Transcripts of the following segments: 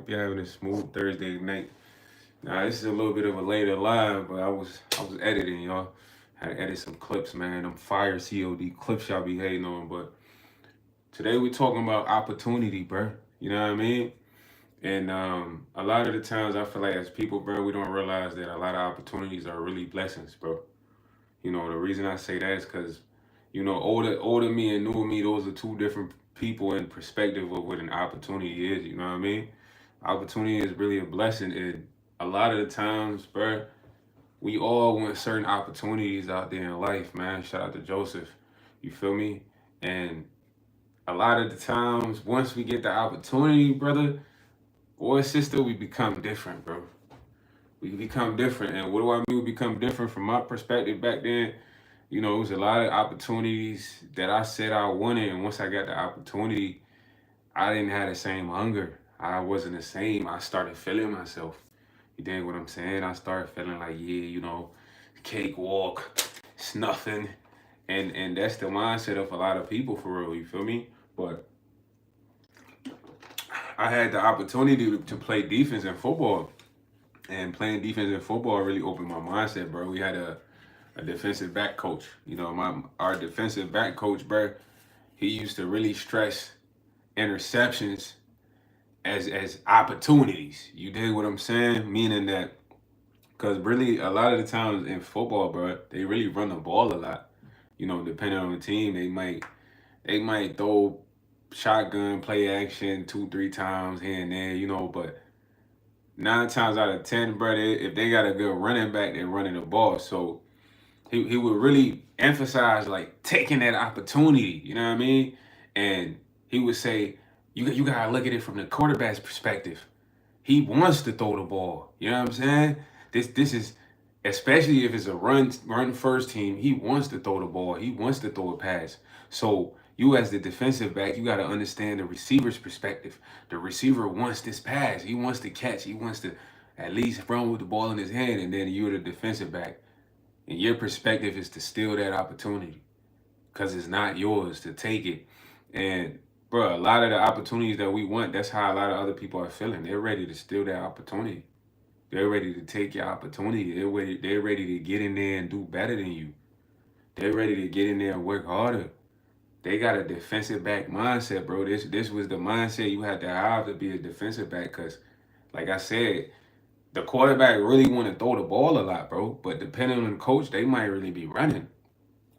Hope you're having a smooth Thursday night. Now this is a little bit of a later live, but I was editing, y'all. Had to edit some clips, man. I'm fire COD clips y'all be hating on, but today we're talking about opportunity, bro. You know what I mean? And a lot of the times I feel like as people, bro, we don't realize that a lot of opportunities are really blessings, bro. The reason I say that is because, older me and newer me, those are two different people in perspective of what an opportunity is. You know what I mean? Opportunity is really a blessing. And a lot of the times, bro, we all want certain opportunities out there in life, man. Shout out to Joseph. You feel me? And a lot of the times, once we get the opportunity, brother or sister, we become different, bro. We become different. And what do I mean we become different from my perspective back then? It was a lot of opportunities that I said I wanted, and once I got the opportunity, I didn't have the same hunger. I wasn't the same. I started feeling myself. You dig what I'm saying? I started feeling like, yeah, cakewalk, snuffing, and that's the mindset of a lot of people for real. You feel me? But I had the opportunity to play defense in football, and playing defense in football really opened my mindset, bro. We had a defensive back coach. Our defensive back coach, bro, he used to really stress interceptions as opportunities. You dig what I'm saying? Meaning that because really a lot of the times in football, bro, they really run the ball a lot. Depending on the team, they might throw shotgun play action 2-3 times here and there, but 9 times out of 10, bro, if they got a good running back, they're running the ball. So he would really emphasize like taking that opportunity, you know what I mean? And he would say, you gotta look at it from the quarterback's perspective. He wants to throw the ball. You know what I'm saying? This is especially if it's a run first team, he wants to throw the ball. He wants to throw a pass. So you as the defensive back, you gotta understand the receiver's perspective. The receiver wants this pass. He wants to catch. He wants to at least run with the ball in his hand, and then you're the defensive back. And your perspective is to steal that opportunity because it's not yours to take it. And, bro, a lot of the opportunities that we want, that's how a lot of other people are feeling. They're ready to steal that opportunity. They're ready to take your opportunity. They're ready to get in there and do better than you. They're ready to get in there and work harder. They got a defensive back mindset, bro. This was the mindset you had to have to be a defensive back because, like I said, the quarterback really want to throw the ball a lot, bro. But depending on the coach, they might really be running.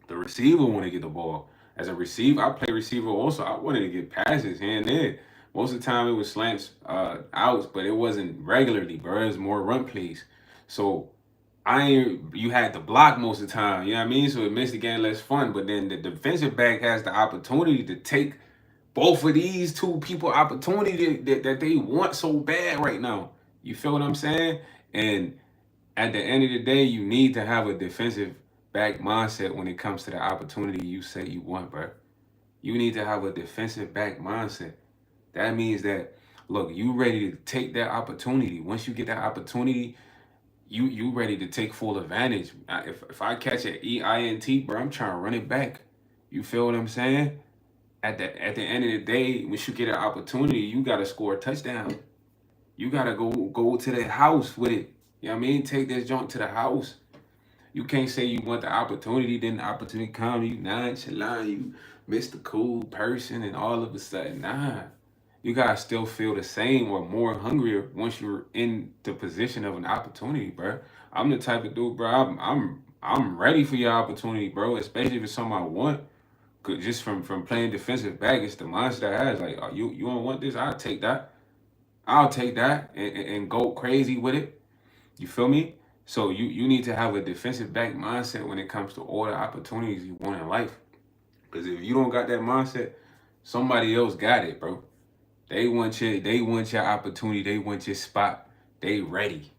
The receiver want to get the ball. As a receiver, I play receiver also. I wanted to get passes here and there. Most of the time it was slants, outs, but it wasn't regularly, bro. It was more run plays. So you had to block most of the time. You know what I mean? So it makes the game less fun. But then the defensive back has the opportunity to take both of these two people opportunity that they want so bad right now. You feel what I'm saying? And at the end of the day, you need to have a defensive back mindset when it comes to the opportunity you say you want, bro. You need to have a defensive back mindset. That means that, look, you ready to take that opportunity. Once you get that opportunity, you ready to take full advantage. If I catch an EINT, bro, I'm trying to run it back. You feel what I'm saying? At the end of the day, once you get an opportunity, you gotta score a touchdown. You gotta go to the house with it. You know what I mean? Take this junk to the house. You can't say you want the opportunity, then the opportunity come, you nonchalant, you Mr. Cool person, and all of a sudden, nah. You gotta still feel the same or more hungrier once you're in the position of an opportunity, bro. I'm the type of dude, bro. I'm ready for your opportunity, bro. Especially if it's something I want. Cause just from playing defensive back, it's the mindset I have. Like, oh, you don't want this? I'll take that. I'll take that and go crazy with it. You feel me? So you need to have a defensive back mindset when it comes to all the opportunities you want in life. Because if you don't got that mindset, somebody else got it, bro. They want your opportunity. They want your spot. They ready.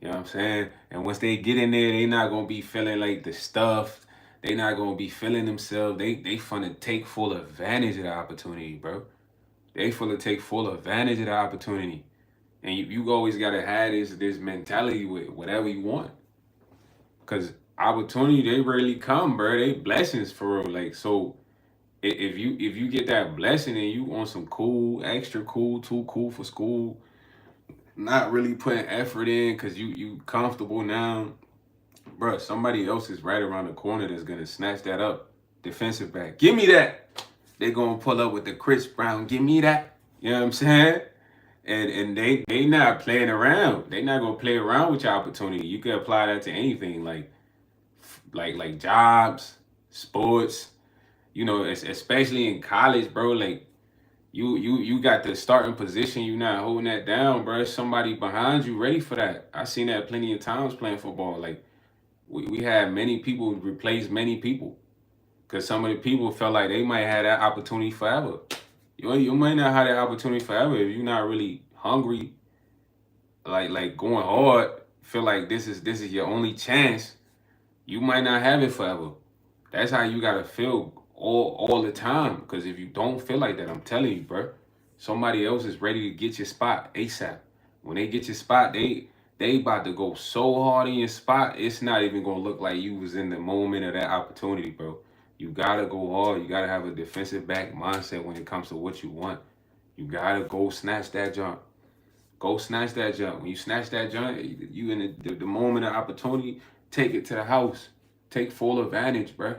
You know what I'm saying? And once they get in there, they not gonna be feeling like the stuff. They not gonna be feeling themselves. They finna take full advantage of the opportunity, bro. They finna take full advantage of the opportunity. And you always gotta have this mentality with whatever you want. Cause opportunity, they rarely come, bro. They blessings for real. Like, so if you get that blessing and you on some cool, extra cool, too cool for school, not really putting effort in because you comfortable now, bro. Somebody else is right around the corner that's gonna snatch that up. Defensive back, give me that. They gonna pull up with the Chris Brown, give me that. You know what I'm saying? And they not playing around. They not gonna play around with your opportunity. You can apply that to anything, like jobs, sports. You know, especially in college, bro. Like you got the starting position. You not holding that down, bro. Somebody behind you ready for that. I seen that plenty of times playing football. Like we had many people replace many people because some of the people felt like they might have that opportunity forever. You might not have that opportunity forever if you're not really hungry, like going hard. Feel like this is your only chance. You might not have it forever. That's how you gotta feel all the time. Because if you don't feel like that, I'm telling you, bro, somebody else is ready to get your spot ASAP. When they get your spot, they about to go so hard in your spot. It's not even gonna look like you was in the moment of that opportunity, bro. You gotta go hard. You gotta have a defensive back mindset when it comes to what you want. You gotta go snatch that jump. Go snatch that jump. When you snatch that jump, you in the moment of opportunity, take it to the house. Take full advantage, bro.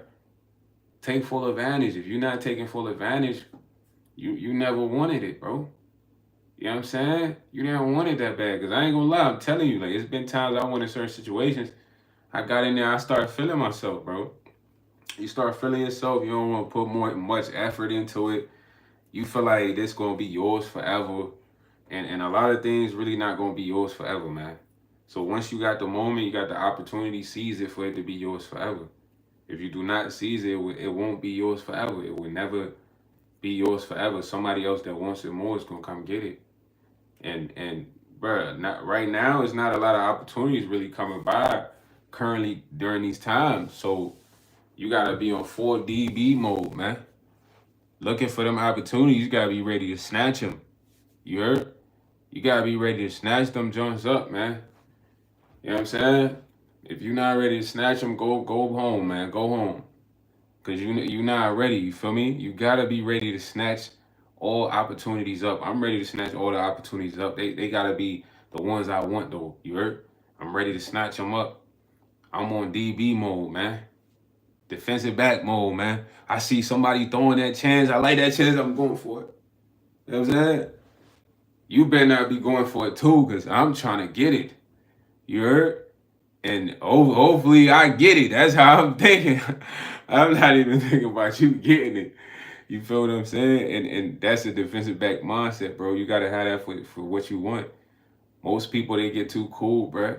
Take full advantage. If you're not taking full advantage, you never wanted it, bro. You know what I'm saying? You never wanted that bad. Cause I ain't gonna lie, I'm telling you, like it's been times I went in certain situations. I got in there, I started feeling myself, bro. You start feeling yourself, you don't want to put much effort into it. You feel like this gonna be yours forever. And a lot of things really not gonna be yours forever, man. So once you got the moment, you got the opportunity, seize it for it to be yours forever. If you do not seize it, it won't be yours forever. It will never be yours forever. Somebody else that wants it more is gonna come get it. And bruh, not right now. It's not a lot of opportunities really coming by currently during these times. So you gotta be on full DB mode, man. Looking for them opportunities. You gotta be ready to snatch them. You heard? You gotta be ready to snatch them joints up, man. You know what I'm saying? If you're not ready to snatch them, go home, man. Go home. Cause you not ready. You feel me? You gotta be ready to snatch all opportunities up. I'm ready to snatch all the opportunities up. They gotta be the ones I want though. You heard? I'm ready to snatch them up. I'm on DB mode, man. Defensive back mode, man. I see somebody throwing that chance. I like that chance. I'm going for it. You know what I'm saying? You better not be going for it too, cause I'm trying to get it. You heard? And hopefully I get it. That's how I'm thinking. I'm not even thinking about you getting it. You feel what I'm saying? And that's a defensive back mindset, bro. You gotta have that for what you want. Most people they get too cool, bro.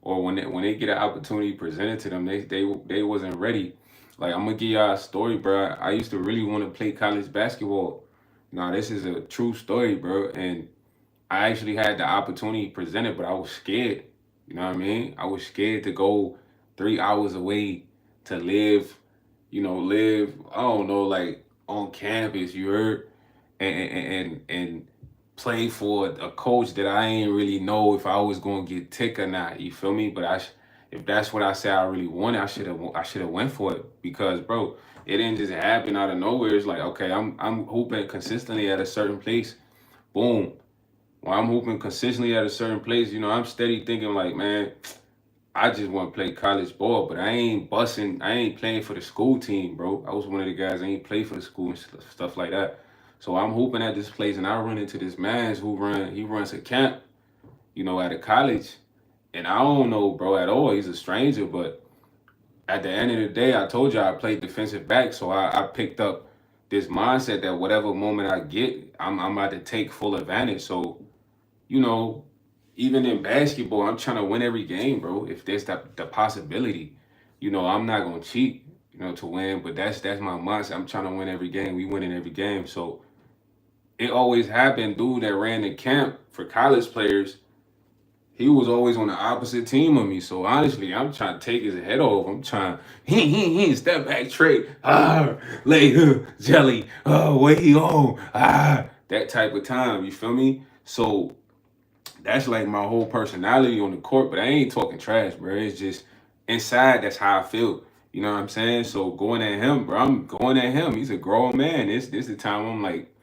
Or when they get an opportunity presented to them, they wasn't ready. Like I'm gonna give y'all a story, bro. I used to really want to play college basketball. Now this is a true story, bro. And I actually had the opportunity presented, but I was scared. You know what I mean? I was scared to go 3 hours away to live, I don't know, like on campus, you heard, and play for a coach that I ain't really know if I was gonna get tick or not. You feel me? But if that's what I said I really wanted, I should have went for it because, bro, it didn't just happen out of nowhere. It's like, okay, I'm hooping consistently at a certain place. Boom. When I'm hooping consistently at a certain place, I'm steady thinking like, man, I just want to play college ball, but I ain't busting. I ain't playing for the school team, bro. I was one of the guys that ain't play for the school and stuff like that. So I'm hooping at this place, and I run into this man he runs a camp, at a college, and I don't know, bro, at all. He's a stranger, but at the end of the day, I told you I played defensive back, so I picked up this mindset that whatever moment I get, I'm about to take full advantage. So you know, even in basketball, I'm trying to win every game, bro. If there's the possibility, I'm not gonna cheat, to win. But that's my mindset. I'm trying to win every game. We winning every game. So it always happened. Dude that ran the camp for college players, he was always on the opposite team of me. So honestly, I'm trying to take his head off. I'm trying, step back, trade, lay, jelly, where he on, that type of time. You feel me? So that's like my whole personality on the court, but I ain't talking trash, bro. It's just inside, that's how I feel. You know what I'm saying? So going at him, bro, I'm going at him. He's a grown man. This the time I'm like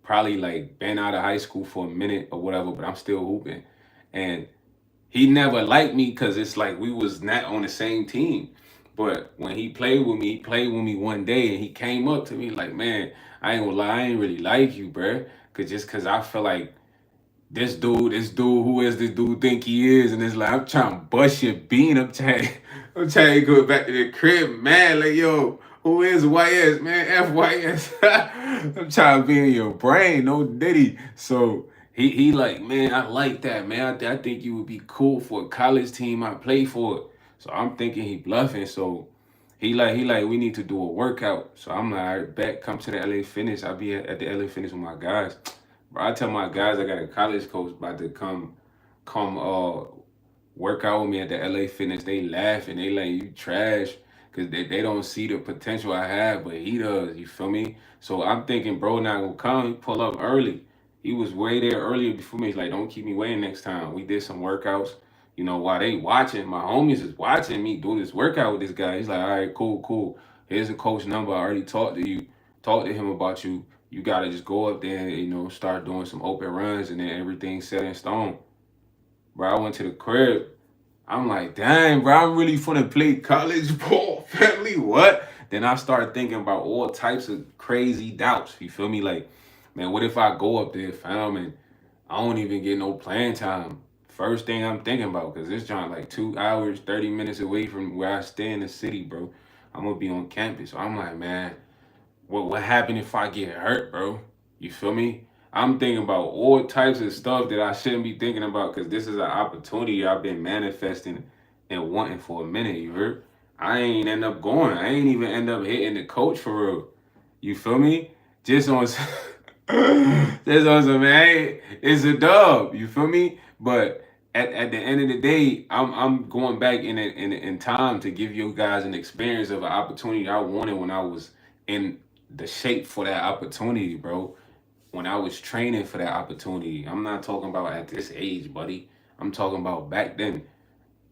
probably like been out of high school for a minute or whatever, but I'm still hooping. And he never liked me because it's like we was not on the same team. But when he played with me one day and he came up to me like, man, I ain't gonna lie, I ain't really like you, bruh. Cause I feel like this dude, who is this dude think he is? And it's like, I'm trying to bust your bean. I'm trying to go back to the crib, man. Like, yo, who is YS, man? FYS. I'm trying to be in your brain, no diddy. So he like, man, I like that, man. I think you would be cool for a college team I play for. So I'm thinking he bluffing. So he like, we need to do a workout. So I'm like, all right, bet, come to the LA Fitness. I'll be at the LA Fitness with my guys. Bro, I tell my guys I got a college coach about to come work out with me at the LA Fitness. They laugh and they like, you trash, because they don't see the potential I have, but he does. You feel me? So I'm thinking, bro, not gonna come. He pull up early. He was way there earlier before me. He's like, don't keep me waiting next time. We did some workouts. While they watching, my homies is watching me do this workout with this guy. He's like, all right, cool, cool. Here's a coach number. I already talked to you. Talked to him about you. You gotta just go up there and start doing some open runs, and then everything's set in stone. Bro, I went to the crib. I'm like, dang, bro, I'm really finna play college ball, family. What? Then I started thinking about all types of crazy doubts. You feel me? Like, man, what if I go up there, fam, and I don't even get no playing time? First thing I'm thinking about, because this joint like 2 hours, 30 minutes away from where I stay in the city, bro. I'm gonna be on campus. So I'm like, man, what happened if I get hurt, bro? You feel me? I'm thinking about all types of stuff that I shouldn't be thinking about, because this is an opportunity I've been manifesting and wanting for a minute. You heard? I ain't end up going. I ain't even end up hitting the coach for real. You feel me? Just on just on some, man. It's a dub. You feel me? But at the end of the day, I'm going back in time to give you guys an experience of an opportunity I wanted when I was in the shape for that opportunity, bro. When I was training for that opportunity. I'm not talking about at this age, buddy. I'm talking about back then.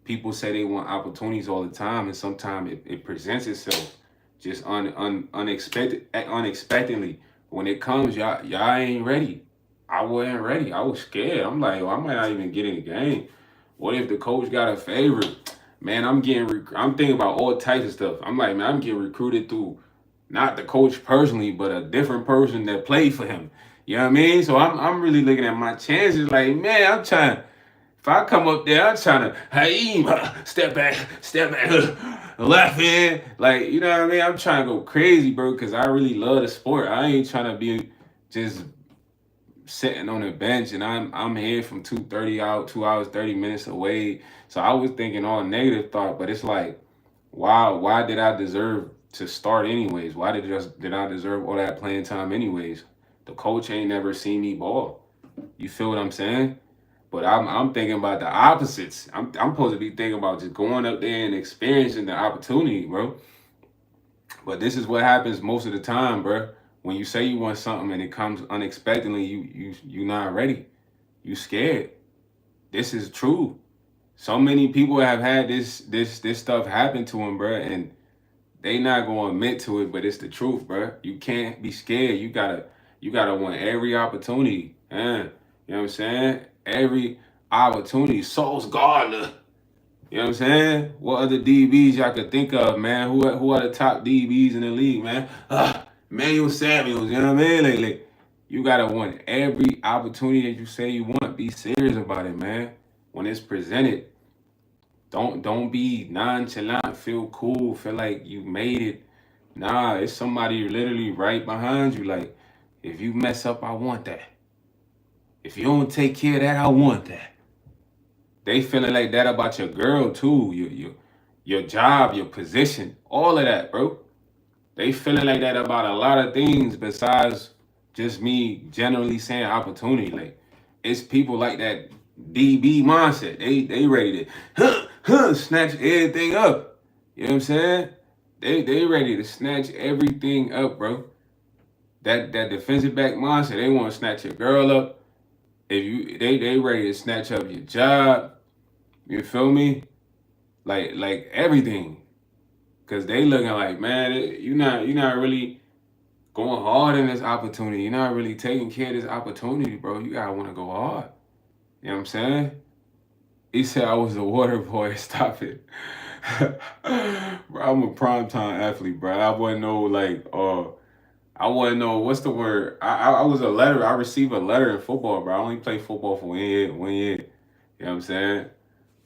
People say they want opportunities all the time, and sometimes it presents itself just unexpectedly. When it comes, y'all ain't ready. I wasn't ready. I was scared. I'm like, I might not even get in the game. What if the coach got a favorite? Man, I'm thinking about all types of stuff. I'm like, man, I'm getting recruited through not the coach personally, but a different person that played for him. You know what I mean? So I'm really looking at my chances. Like, man, I'm trying. If I come up there, I'm trying to Haim, step back, left in. Like, you know what I mean? I'm trying to go crazy, bro, because I really love the sport. I ain't trying to be just sitting on the bench, and I'm here from 2:30 out, 2 hours 30 minutes away. So I was thinking all negative thought, but it's like, why did I deserve to start anyways? Why did I deserve all that playing time anyways? The coach ain't never seen me ball. You feel what I'm saying? But I'm thinking about the opposites. I'm supposed to be thinking about just going up there and experiencing the opportunity, bro. But this is what happens most of the time, bro. When you say you want something and it comes unexpectedly, you not ready. You scared. This is true. So many people have had this stuff happen to them, bro, and they not gonna admit to it, but it's the truth, bro. You can't be scared. You gotta want every opportunity. You know what I'm saying? Every opportunity. Sauce Gardner. You know what I'm saying? What other DBs y'all could think of, man? Who are the top DBs in the league, man? Manuel Samuels, you know what I mean? Like, you gotta want every opportunity that you say you want. Be serious about it, man. When it's presented, don't be nonchalant. Feel cool. Feel like you made it. Nah, it's somebody literally right behind you. Like, if you mess up, I want that. If you don't take care of that, I want that. They feeling like that about your girl too, your job, your position, all of that, bro. They feeling like that about a lot of things besides just me generally saying opportunity. Like, it's people like that DB mindset. They ready to snatch everything up. You know what I'm saying? They ready to snatch everything up, bro. That defensive back mindset, they want to snatch your girl up. If they ready to snatch up your job. You feel me? Like everything. Cause they looking like, man, you're not really going hard in this opportunity. You're not really taking care of this opportunity, bro. You gotta want to go hard. You know what I'm saying? He said I was a water boy. Stop it. Bro, I'm a primetime athlete, bro. I wasn't no like I wasn't know what's the word. I was a letter. I received a letter in football, bro. I only played football for 1 year. 1 year. You know what I'm saying?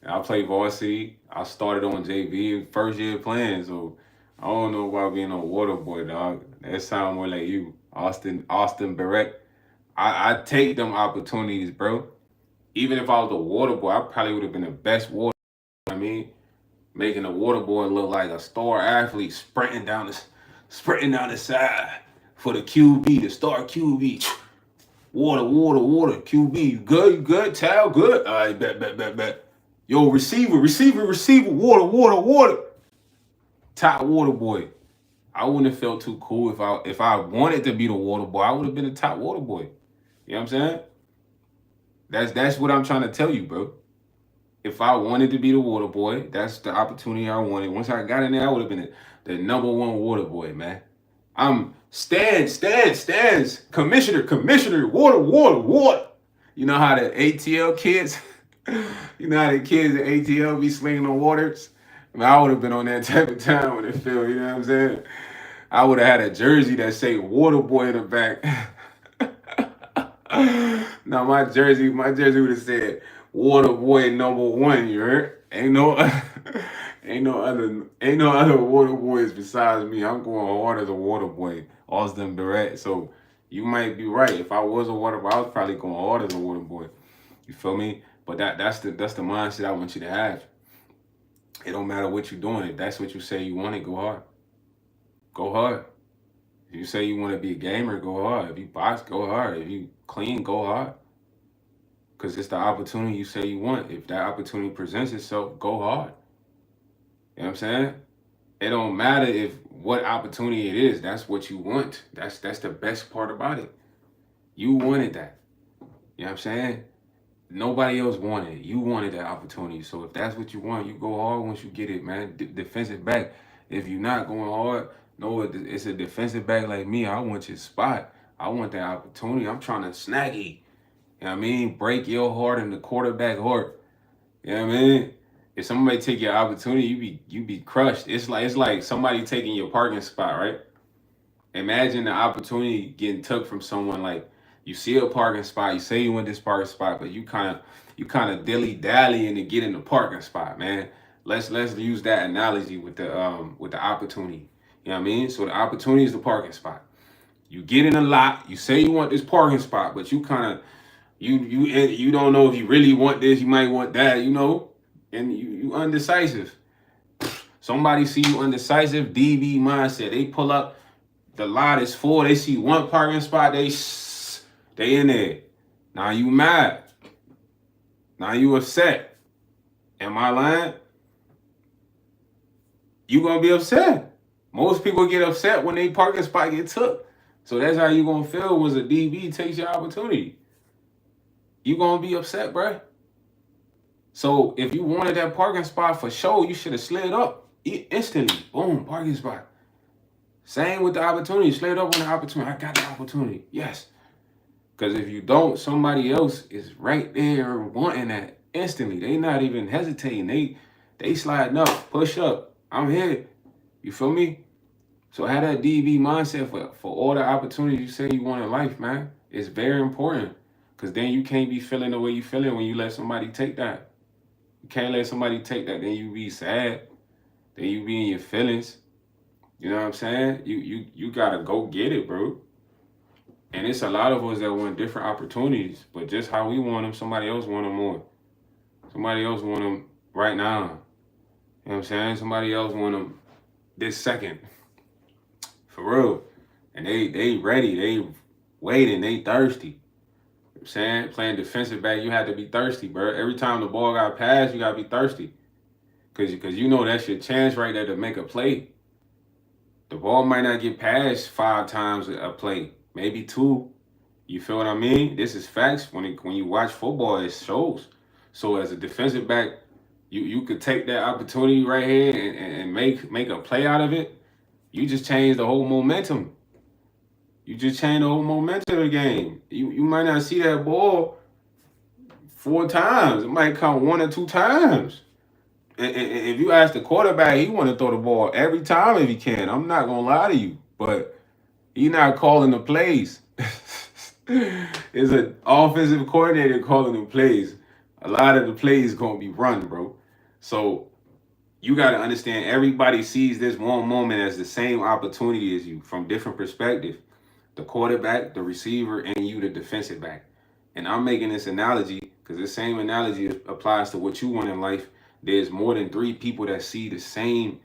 I played varsity. I started on JV first year playing, so I don't know about being a water boy, dog. That sound more like you, Austin Barrett. I take them opportunities, bro. Even if I was a water boy, I probably would have been the best water. I mean, making a water boy look like a star athlete sprinting down the side for the QB, the star QB. Water, water, water. QB, you good? You good? Towel, good? All right, bet. Yo, receiver. Water, water, water. Top water boy. I wouldn't have felt too cool if I wanted to be the water boy. I would have been the top water boy. You know what I'm saying? That's what I'm trying to tell you, bro. If I wanted to be the water boy, that's the opportunity I wanted. Once I got in there, I would have been the number one water boy, man. I'm stands, commissioner, water. You know how the ATL kids, you know how the kids at ATL be slinging the waters? I would have been on that type of time on the field, you know what I'm saying? I would have had a jersey that say water boy in the back. Now my jersey would have said water boy #1, you heard? Ain't no other water boys besides me. I'm going hard as a water boy, Austin Barrett. So you might be right. If I was a water boy, I was probably going hard as a water boy. You feel me? But that's the mindset I want you to have. It don't matter what you're doing. If that's what you say you want to, go hard. Go hard. If you say you want to be a gamer, go hard. If you box, go hard. If you clean, go hard. Because it's the opportunity you say you want. If that opportunity presents itself, go hard. You know what I'm saying? It don't matter if what opportunity it is. That's what you want. That's the best part about it. You wanted that. You know what I'm saying? Nobody else wanted it. You wanted that opportunity. So if that's what you want, you go hard once you get it, man. Defensive back. If you're not going hard, no, it's a defensive back like me. I want your spot. I want that opportunity. I'm trying to snag it. You know what I mean? Break your heart in the quarterback heart. You know what I mean? If somebody take your opportunity, you be crushed. It's like somebody taking your parking spot, right? Imagine the opportunity getting took from someone. Like you see a parking spot, you say you want this parking spot, but you kind of dilly dallying to get in the parking spot, man. Let's use that analogy with the opportunity. You know what I mean? So the opportunity is the parking spot. You get in a lot, you say you want this parking spot, but you kind of you don't know if you really want this, you might want that, you know, and you undecisive. Somebody see you undecisive, DB mindset. They pull up, the lot is full. They see one parking spot, they in there. Now you mad. Now you upset. Am I lying? You gonna be upset. Most people get upset when they parking spot get took. So that's how you gonna feel when a DB takes your opportunity. You gonna be upset, bruh. So if you wanted that parking spot for sure, you should have slid up instantly. Boom, parking spot. Same with the opportunity. Slid up on the opportunity. I got the opportunity. Yes. Because if you don't, somebody else is right there wanting that instantly. They not even hesitating. They sliding up, push up. I'm here. You feel me? So have that DB mindset for all the opportunities you say you want in life, man. It's very important. Because then you can't be feeling the way you feeling when you let somebody take that. You can't let somebody take that. Then you be sad. Then you be in your feelings. You know what I'm saying? You gotta go get it, bro. And it's a lot of us that want different opportunities. But just how we want them, somebody else want them more. Somebody else want them right now. You know what I'm saying? Somebody else want them this second. For real. And they ready. They waiting. They thirsty. I'm saying, playing defensive back, you had to be thirsty, bro. Every time the ball got passed, you got to be thirsty. Because you know that's your chance right there to make a play. The ball might not get passed 5 times a play, maybe 2. You feel what I mean? This is facts. When you watch football, it shows. So as a defensive back, you could take that opportunity right here and make a play out of it. You just change the whole momentum. You just change the whole momentum of the game. You might not see that ball 4 times. It might come 1 or 2 times. And if you ask the quarterback, he want to throw the ball every time if he can. I'm not gonna lie to you, but he not calling the plays. It's an offensive coordinator calling the plays. A lot of the plays gonna be run, bro. So you got to understand everybody sees this one moment as the same opportunity as you from different perspective. The quarterback, the receiver, and you, the defensive back. And I'm making this analogy because the same analogy applies to what you want in life. There's more than 3 people that see the same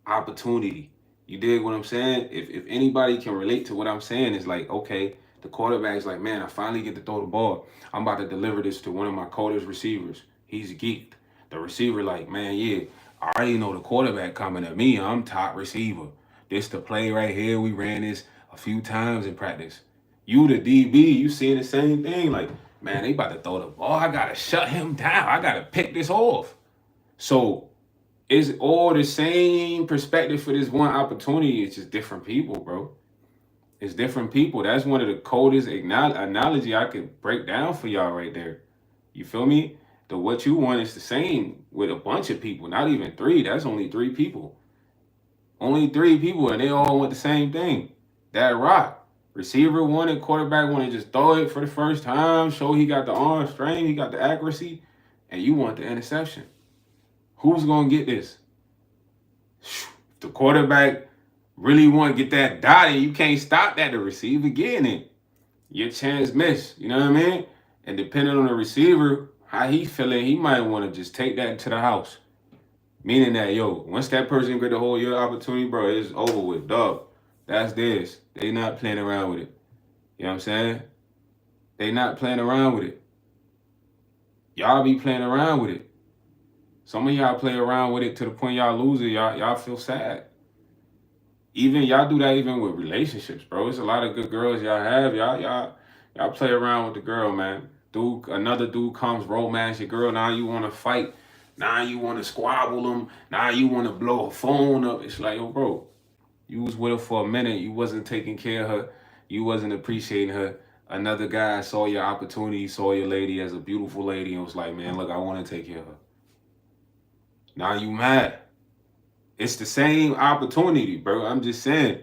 opportunity. You dig what I'm saying? If anybody can relate to what I'm saying, it's like, okay, the quarterback's like, man, I finally get to throw the ball. I'm about to deliver this to one of my coldest receivers. He's geeked. The receiver like, man, yeah, I already know the quarterback coming at me. I'm top receiver. This the play right here. We ran this a few times in practice. You the DB, you seeing the same thing. Like, man, they about to throw the ball. I gotta shut him down. I gotta pick this off. So it's all the same perspective for this one opportunity. It's just different people, bro. It's different people. That's one of the coldest analogy I could break down for y'all right there. You feel me? The what you want is the same with a bunch of people, not even 3. That's only 3 people. Only 3 people, and they all want the same thing. That rock. Receiver wanted, quarterback wanted to just throw it for the first time, show he got the arm strength, he got the accuracy, and you want the interception. Who's going to get this? The quarterback really want to get that dot, and you can't stop that. The receiver getting it. Your chance missed. You know what I mean? And depending on the receiver, how he feeling, he might want to just take that to the house. Meaning that, yo, once that person get the whole your opportunity, bro, it's over with, dog. That's this. They not playing around with it. You know what I'm saying? They not playing around with it. Y'all be playing around with it. Some of y'all play around with it to the point y'all lose it. Y'all feel sad. Even y'all do that even with relationships, bro. It's a lot of good girls y'all have. Y'all play around with the girl, man. Another dude comes, romance your girl. Now you want to fight. Now you want to squabble them. Now you want to blow her phone up. It's like, yo, bro, you was with her for a minute. You wasn't taking care of her. You wasn't appreciating her. Another guy saw your opportunity, saw your lady as a beautiful lady, and was like, man, look, I want to take care of her. Now you mad. It's the same opportunity, bro. I'm just saying.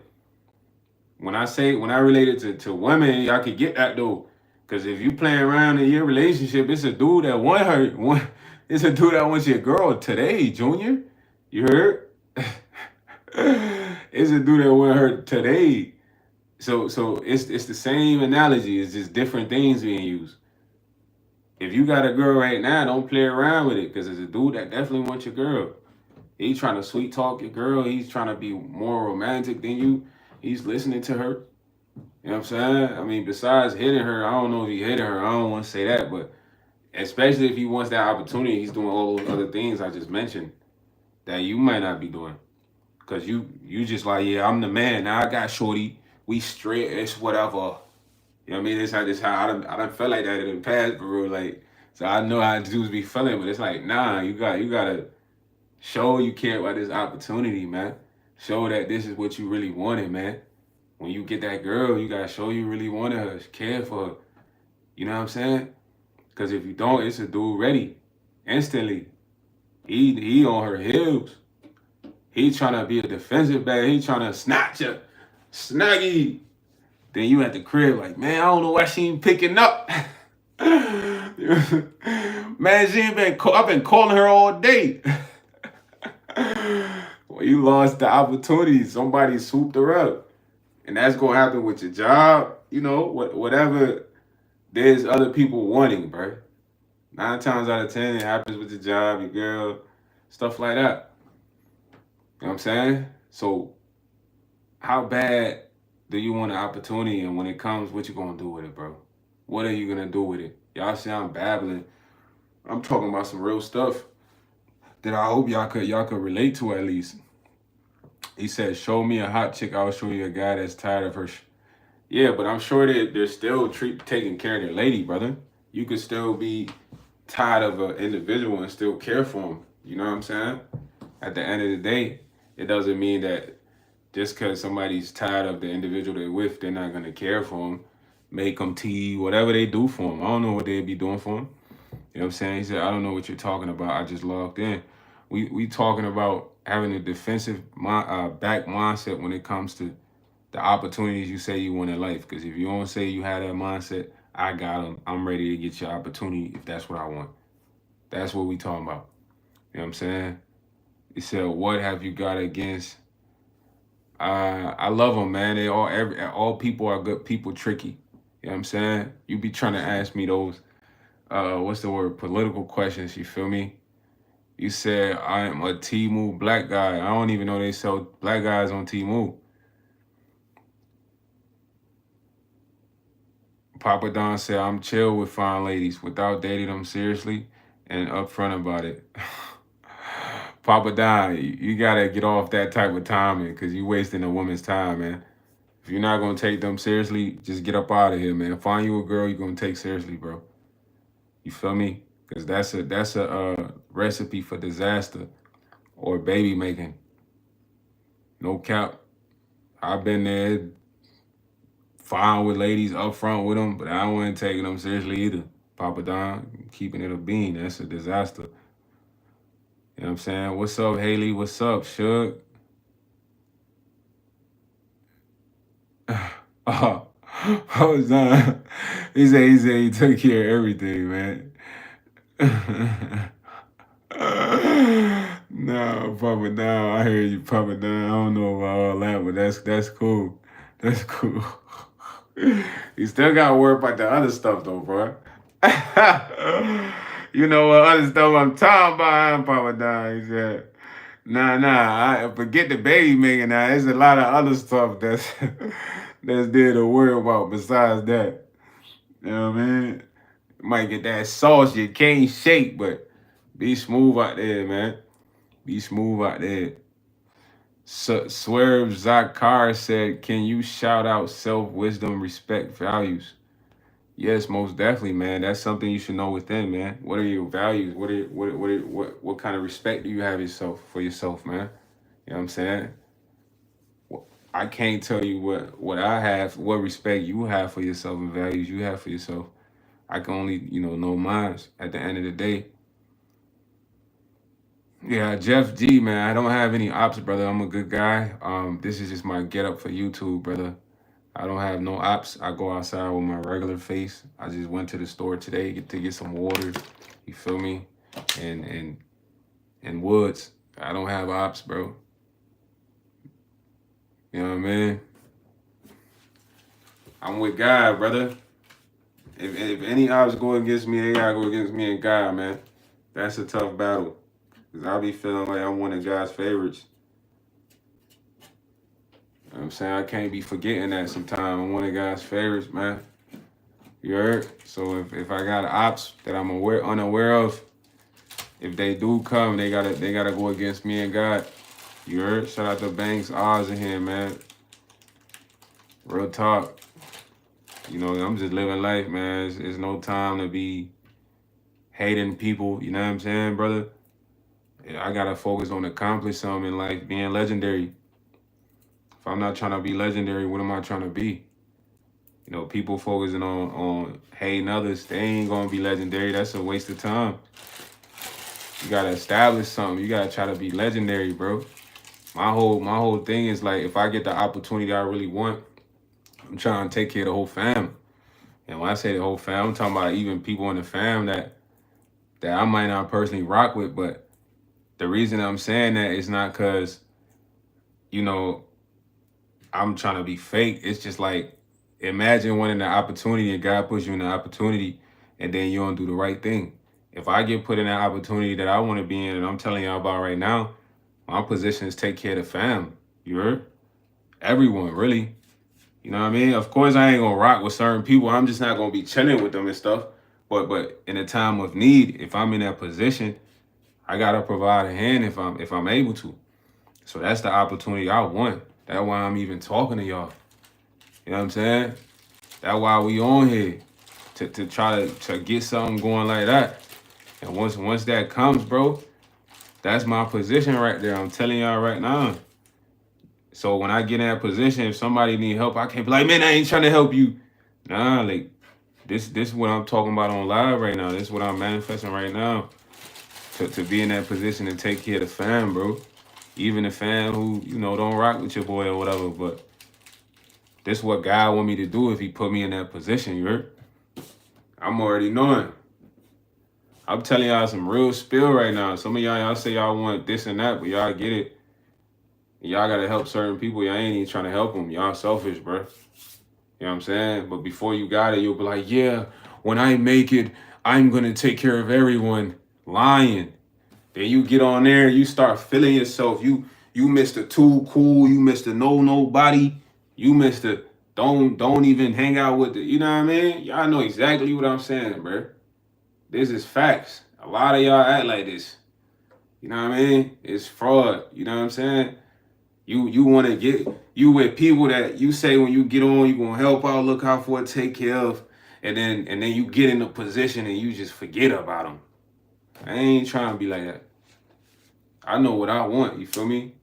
When I relate it to women, y'all could get that though. Because if you playing around in your relationship, it's a dude that want her. It's a dude that wants your girl today, Junior. You heard? It's a dude that want her today. So it's the same analogy. It's just different things being used. If you got a girl right now, don't play around with it because it's a dude that definitely wants your girl. He's trying to sweet talk your girl. He's trying to be more romantic than you. He's listening to her. You know what I'm saying? I mean, besides hitting her, I don't know if he hitting her. I don't want to say that, but especially if he wants that opportunity, he's doing all those other things I just mentioned that you might not be doing. Because you just like, yeah, I'm the man. Now I got shorty. We straight. It's whatever. You know what I mean? This how I done felt like that in the past, bro. Like, so I know how dudes be feeling, but it's like, nah, you gotta show you care about this opportunity, man. Show that this is what you really wanted, man. When you get that girl, you gotta show you really wanted her, care for her. You know what I'm saying? Because if you don't, it's a dude ready instantly. He on her heels. He trying to be a defensive back. He trying to snatch her, snuggy. Then you at the crib like, man, I don't know why she ain't picking up. Man, she ain't been. I've been calling her all day. Well, you lost the opportunity. Somebody swooped her up. And that's gonna happen with your job, you know, whatever there's other people wanting, bro. 9 times out of 10, it happens with your job, your girl, stuff like that. You know what I'm saying? So how bad do you want an opportunity, and when it comes, what you gonna do with it, bro? What are you gonna do with it? Y'all see I'm babbling. I'm talking about some real stuff that I hope y'all could relate to at least. He said, show me a hot chick, I'll show you a guy that's tired of her. Yeah, but I'm sure that they're still taking care of their lady, brother. You could still be tired of an individual and still care for them. You know what I'm saying? At the end of the day, it doesn't mean that just because somebody's tired of the individual they're with, they're not going to care for them, make them tea, whatever they do for them. I don't know what they'd be doing for them. You know what I'm saying? He said, I don't know what you're talking about. I just logged in. We talking about having a defensive back mindset when it comes to the opportunities you say you want in life. Because if you don't say you have that mindset, I got them. I'm ready to get your opportunity if that's what I want. That's what we talking about. You know what I'm saying? He said, what have you got against? I love them, man. They all people are good people, tricky. You know what I'm saying? You be trying to ask me those what's the word, political questions, you feel me? You said I am a Temu black guy. I don't even know they sell black guys on Temu. Papa Don said I'm chill with fine ladies without dating them seriously and upfront about it. Papa Don, you gotta get off that type of timing because you wasting a woman's time, man. If you're not gonna take them seriously, just get up out of here, man. Find you a girl you're gonna take seriously, bro. You feel me? Because that's a recipe for disaster or baby making. No cap. I've been there fine with ladies up front with them, but I wasn't taking them seriously either. Papa Don, keeping it a bean. That's a disaster. You know what I'm saying? What's up, Haley? What's up, Shug? Oh, I was on. He said he took care of everything, man. No, Papa Don. I hear you, Papa Don. I don't know about all that, but that's cool. That's cool. You still gotta worry about the other stuff though, bro. You know what other stuff I'm talking about, Papa Don? He said, nah, I forget the baby making now. There's a lot of other stuff that's that's there to worry about besides that. You know what I mean? Might get that sauce you can't shake, but be smooth out there, man. Be smooth out there. Swerve Zakar said, "Can you shout out self, wisdom, respect, values?" Yes, most definitely, man. That's something you should know within, man. What are your values? What kind of respect do you have for yourself, man? You know what I'm saying? I can't tell you what I have, what respect you have for yourself and values you have for yourself. I can only, know mine at the end of the day. Yeah, Jeff G, man. I don't have any ops, brother. I'm a good guy. This is just my get up for YouTube, brother. I don't have no ops. I go outside with my regular face. I just went to the store today to get some water. You feel me? And woods. I don't have ops, bro. You know what I mean? I'm with God, brother. If any ops go against me, they gotta go against me and God, man. That's a tough battle. Cause I'll be feeling like I'm one of God's favorites. You know what I'm saying? I can't be forgetting that sometimes. I'm one of God's favorites, man. You heard? So if I got ops that I'm unaware of, if they do come, they gotta go against me and God. You heard? Shout out to Banks Oz in here, man. Real talk. I'm just living life, man. It's no time to be hating people. You know what I'm saying, brother? I gotta focus on accomplish something in life, being legendary. If I'm not trying to be legendary, what am I trying to be? People focusing on hating others, they ain't gonna be legendary. That's a waste of time. You gotta establish something. You gotta try to be legendary, bro. My whole thing is like, if I get the opportunity I really want, I'm trying to take care of the whole fam. And when I say the whole fam, I'm talking about even people in the fam that I might not personally rock with, but the reason I'm saying that is not because, I'm trying to be fake. It's just like, imagine wanting the opportunity and God puts you in the opportunity and then you don't do the right thing. If I get put in that opportunity that I want to be in and I'm telling y'all about right now, my position is take care of the fam. You heard? Everyone, really. You know what I mean? Of course, I ain't gonna rock with certain people. I'm just not gonna be chilling with them and stuff. But in a time of need, if I'm in that position, I gotta provide a hand if I'm able to. So that's the opportunity I want. That's why I'm even talking to y'all. You know what I'm saying? That's why we on here to try to get something going like that. And once that comes, bro, that's my position right there. I'm telling y'all right now. So when I get in that position, if somebody need help, I can't be like, man, I ain't trying to help you. Nah, like, This what I'm talking about on live right now. This what I'm manifesting right now. To be in that position to take care of the fam, bro. Even the fam who, don't rock with your boy or whatever, but this what God want me to do if he put me in that position, you heard? I'm already knowing. I'm telling y'all some real spill right now. Some of y'all say y'all want this and that, but y'all get it. Y'all gotta help certain people. Y'all ain't even trying to help them. Y'all selfish, bro. You know what I'm saying? But before you got it, you'll be like, yeah, when I make it, I'm gonna take care of everyone. Lying. Then you get on there, you start feeling yourself. You Mr. Too Cool, you Mr. Nobody, you Mr. Don't even hang out with the, you know what I mean? Y'all know exactly what I'm saying, bro. This is facts. A lot of y'all act like this. You know what I mean? It's fraud. You know what I'm saying? You want to get you with people that you say when you get on, you gonna help out, look out for, take care of, and then you get in a position and you just forget about them. I ain't trying to be like that. I know what I want. You feel me?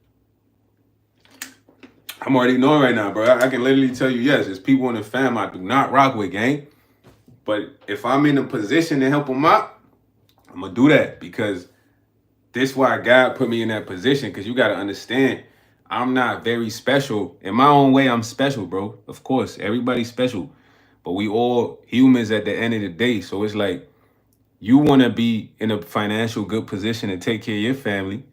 I'm already knowing right now, bro. I can literally tell you, yes, there's people in the fam I do not rock with, gang. But if I'm in a position to help them out, I'm gonna do that because this why God put me in that position. Because you gotta understand, I'm not very special. In my own way, I'm special, bro. Of course, everybody's special, but we all humans at the end of the day. So it's like you want to be in a financial good position to take care of your family.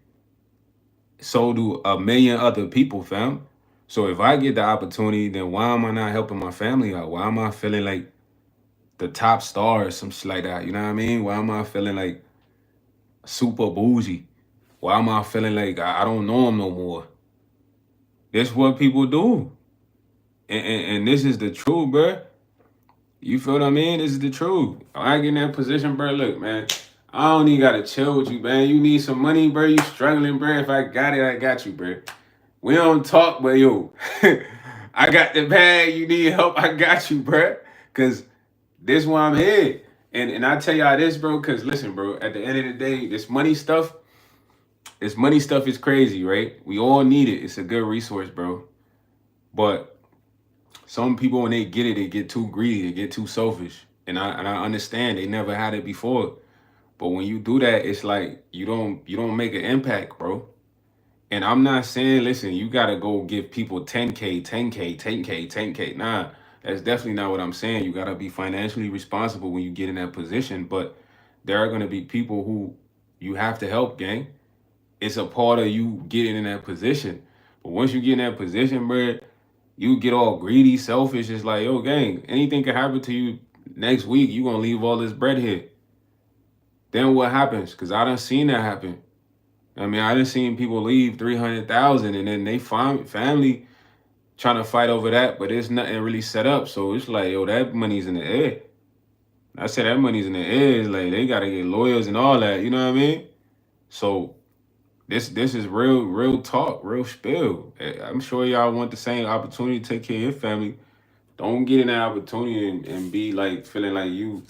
So do a million other people, fam. So if I get the opportunity, then why am I not helping my family out? Why am I feeling like the top star or some shit like that? You know what I mean? Why am I feeling like super bougie? Why am I feeling like I don't know them no more? This what people do. And this is the truth, bro. You feel what I mean? This is the truth. When I get in that position, bro, look, man, I don't even gotta chill with you, man. You need some money, bro. You struggling, bro. If I got it, I got you, bro. We don't talk, but yo, I got the bag. You need help, I got you, bro. Cause this why I'm here. And I tell y'all this, bro, cause listen, bro, at the end of the day, this money stuff is crazy, right? We all need it. It's a good resource, bro. But some people when they get it, they get too greedy, they get too selfish. And I understand they never had it before. But when you do that, it's like you don't make an impact, bro. And I'm not saying, listen, you gotta go give people 10K, 10K, 10K, 10K. Nah, that's definitely not what I'm saying. You gotta be financially responsible when you get in that position. But there are gonna be people who you have to help, gang. It's a part of you getting in that position. But once you get in that position, bro, you get all greedy, selfish. It's like, yo, gang, anything can happen to you next week. You gonna leave all this bread here. Then what happens? Cause I done seen that happen. I mean, I done seen people leave 300,000 and then they find family trying to fight over that, but it's nothing really set up. So it's like, yo, that money's in the air. I said that money's in the air. It's like they gotta get lawyers and all that. You know what I mean? So this is real talk, real spill. I'm sure y'all want the same opportunity to take care of your family. Don't get in that opportunity and be like feeling like you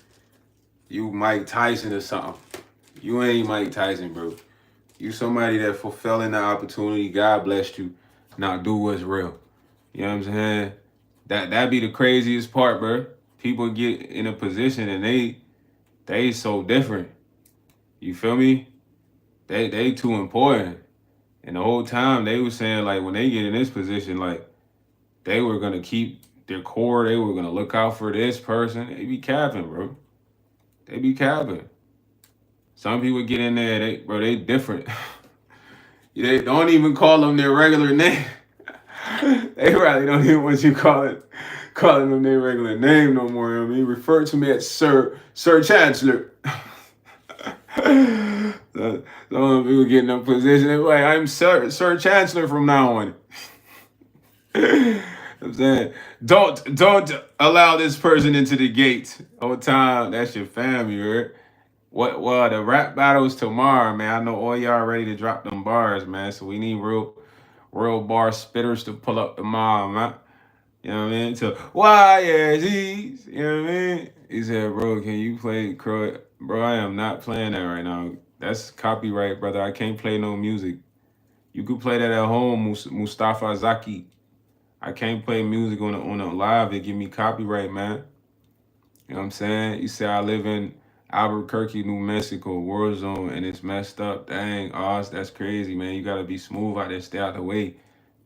Mike Tyson or something. You ain't Mike Tyson, bro. You somebody that fulfilling the opportunity. God blessed you. Now do what's real. You know what I'm saying? That be the craziest part, bro. People get in a position and they so different. You feel me? They too important. And the whole time they were saying like when they get in this position, like they were gonna keep their core, they were gonna look out for this person. They be capping, bro. They be capping. Some people get in there, they different. They don't even call them their regular name. They probably don't even want you calling them their regular name no more. You know what I mean, refer to me as Sir Chancellor. Some people get in a position, they're like, I'm Sir Chancellor from now on. I'm saying, don't allow this person into the gate. Whole time, that's your family, right? What? Well, the rap battles tomorrow, man. I know all y'all ready to drop them bars, man. So we need real bar spitters to pull up the mob, man. You know what I mean? So why, yeah, geez. You know what I mean? He said, bro, can you play Crow? Bro, I am not playing that right now. That's copyright, brother. I can't play no music. You could play that at home, Mustafa Zaki. I can't play music on a live. They give me copyright, man. You know what I'm saying? You say I live in Albuquerque, New Mexico, war zone, and it's messed up. Dang, Oz, that's crazy, man. You gotta be smooth out there, stay out the way.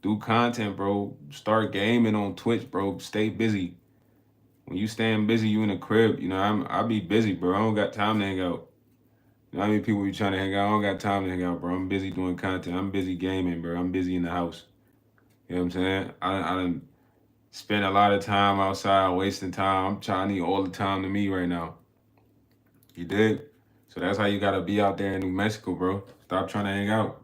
Do content, bro. Start gaming on Twitch, bro. Stay busy. When you staying busy, you in the crib. You know, I be busy, bro. I don't got time to hang out. You know how many people you trying to hang out? I don't got time to hang out, bro. I'm busy doing content. I'm busy gaming, bro. I'm busy in the house. You know what I'm saying? I done spend a lot of time outside, wasting time. I'm trying to need all the time to me right now. You did? So that's how you gotta be out there in New Mexico, bro. Stop trying to hang out.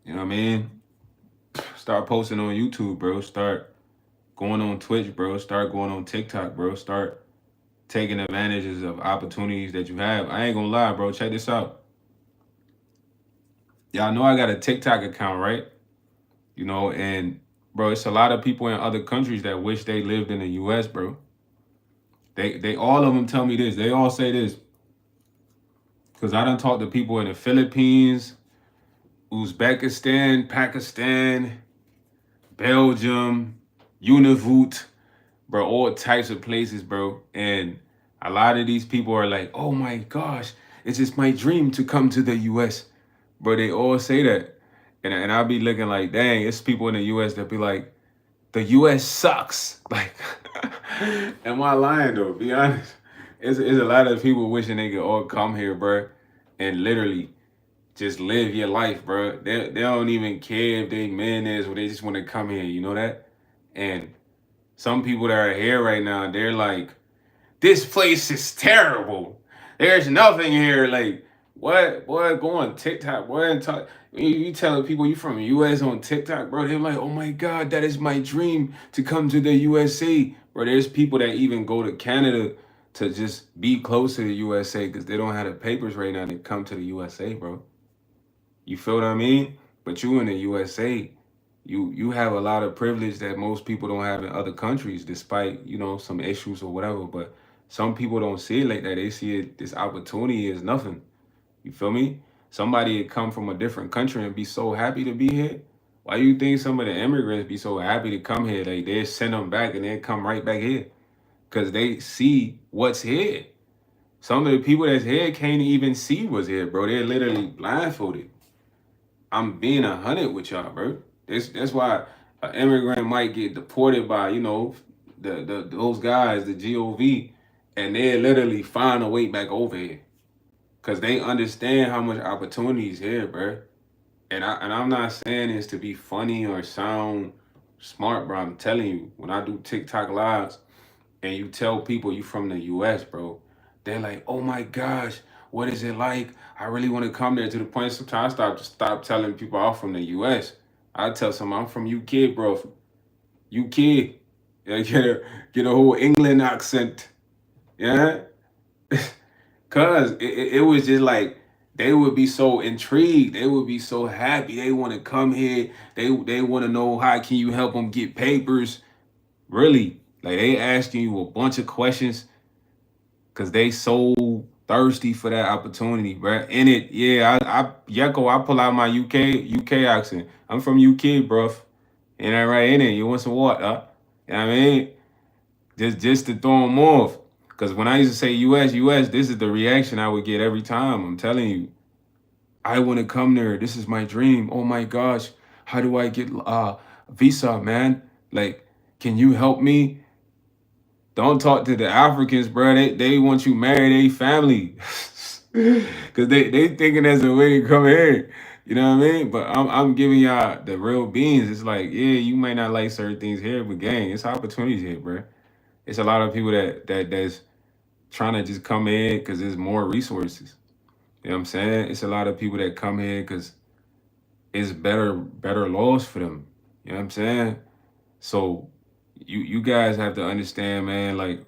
You know what I mean? Start posting on YouTube, bro. Start going on Twitch, bro. Start going on TikTok, bro. Start taking advantages of opportunities that you have. I ain't gonna lie, bro. Check this out. Y'all know I got a TikTok account, right? You know, and bro, it's a lot of people in other countries that wish they lived in the US, bro. They all of them tell me this. They all say this. Cause I done talked to people in the Philippines, Uzbekistan, Pakistan, Belgium, Univut, bro, all types of places, bro. And a lot of these people are like, oh my gosh, it's just my dream to come to the US. Bro, they all say that. And I'll be looking like, dang, it's people in the US that be like, the US sucks. Like, am I lying though? Be honest. It's a lot of people wishing they could all come here, bro, and literally just live your life, bro. They don't even care if they millionaires or they just want to come here. You know that? And some people that are here right now, they're like, this place is terrible. There's nothing here. Like, what? Boy, go on TikTok, boy, and talk. You telling people you from the US on TikTok, bro, they're like, oh my God, that is my dream to come to the USA. Bro, there's people that even go to Canada to just be close to the USA because they don't have the papers right now to come to the USA, bro. You feel what I mean? But you in the USA, you have a lot of privilege that most people don't have in other countries, despite, you know, some issues or whatever. But some people don't see it like that. They see it, this opportunity is nothing. You feel me? Somebody would come from a different country and be so happy to be here. Why you think some of the immigrants be so happy to come here? Like they send them back and they come right back here because they see what's here. Some of the people that's here can't even see what's here, bro. They're literally blindfolded. I'm being 100 with y'all, bro. That's why an immigrant might get deported by, you know, the those guys, the GOV, and they literally find a way back over here. Cause they understand how much opportunity is here, bro. And I'm not saying this to be funny or sound smart, bro. I'm telling you, when I do TikTok lives and you tell people you from the US, bro, they're like, oh my gosh, what is it like? I really want to come there, to the point sometimes I stop telling people I'm from the US. I tell some I'm from UK, bro. UK. Yeah, get a whole England accent. Yeah. Cause it was just like they would be so intrigued. They would be so happy. They want to come here. They want to know how can you help them get papers. Really, like they asking you a bunch of questions because they so thirsty for that opportunity, bro. In it, yeah. I pull out my UK accent. I'm from UK, bro. Ain't that right? In it, you want some water? You know what I mean? Just to throw them off. Because when I used to say US, this is the reaction I would get every time. I'm telling you, I want to come there. This is my dream. Oh my gosh, how do I get visa, man? Like, can you help me? Don't talk to the Africans, bro. They want you married, they family. Cause they thinking that's a way to come here. You know what I mean? But I'm giving y'all the real beans. It's like, yeah, you might not like certain things here, but gang, it's opportunities here, bro. It's a lot of people that's trying to just come in because there's more resources. You know what I'm saying? It's a lot of people that come here because it's better laws for them. You know what I'm saying? So you guys have to understand, man, like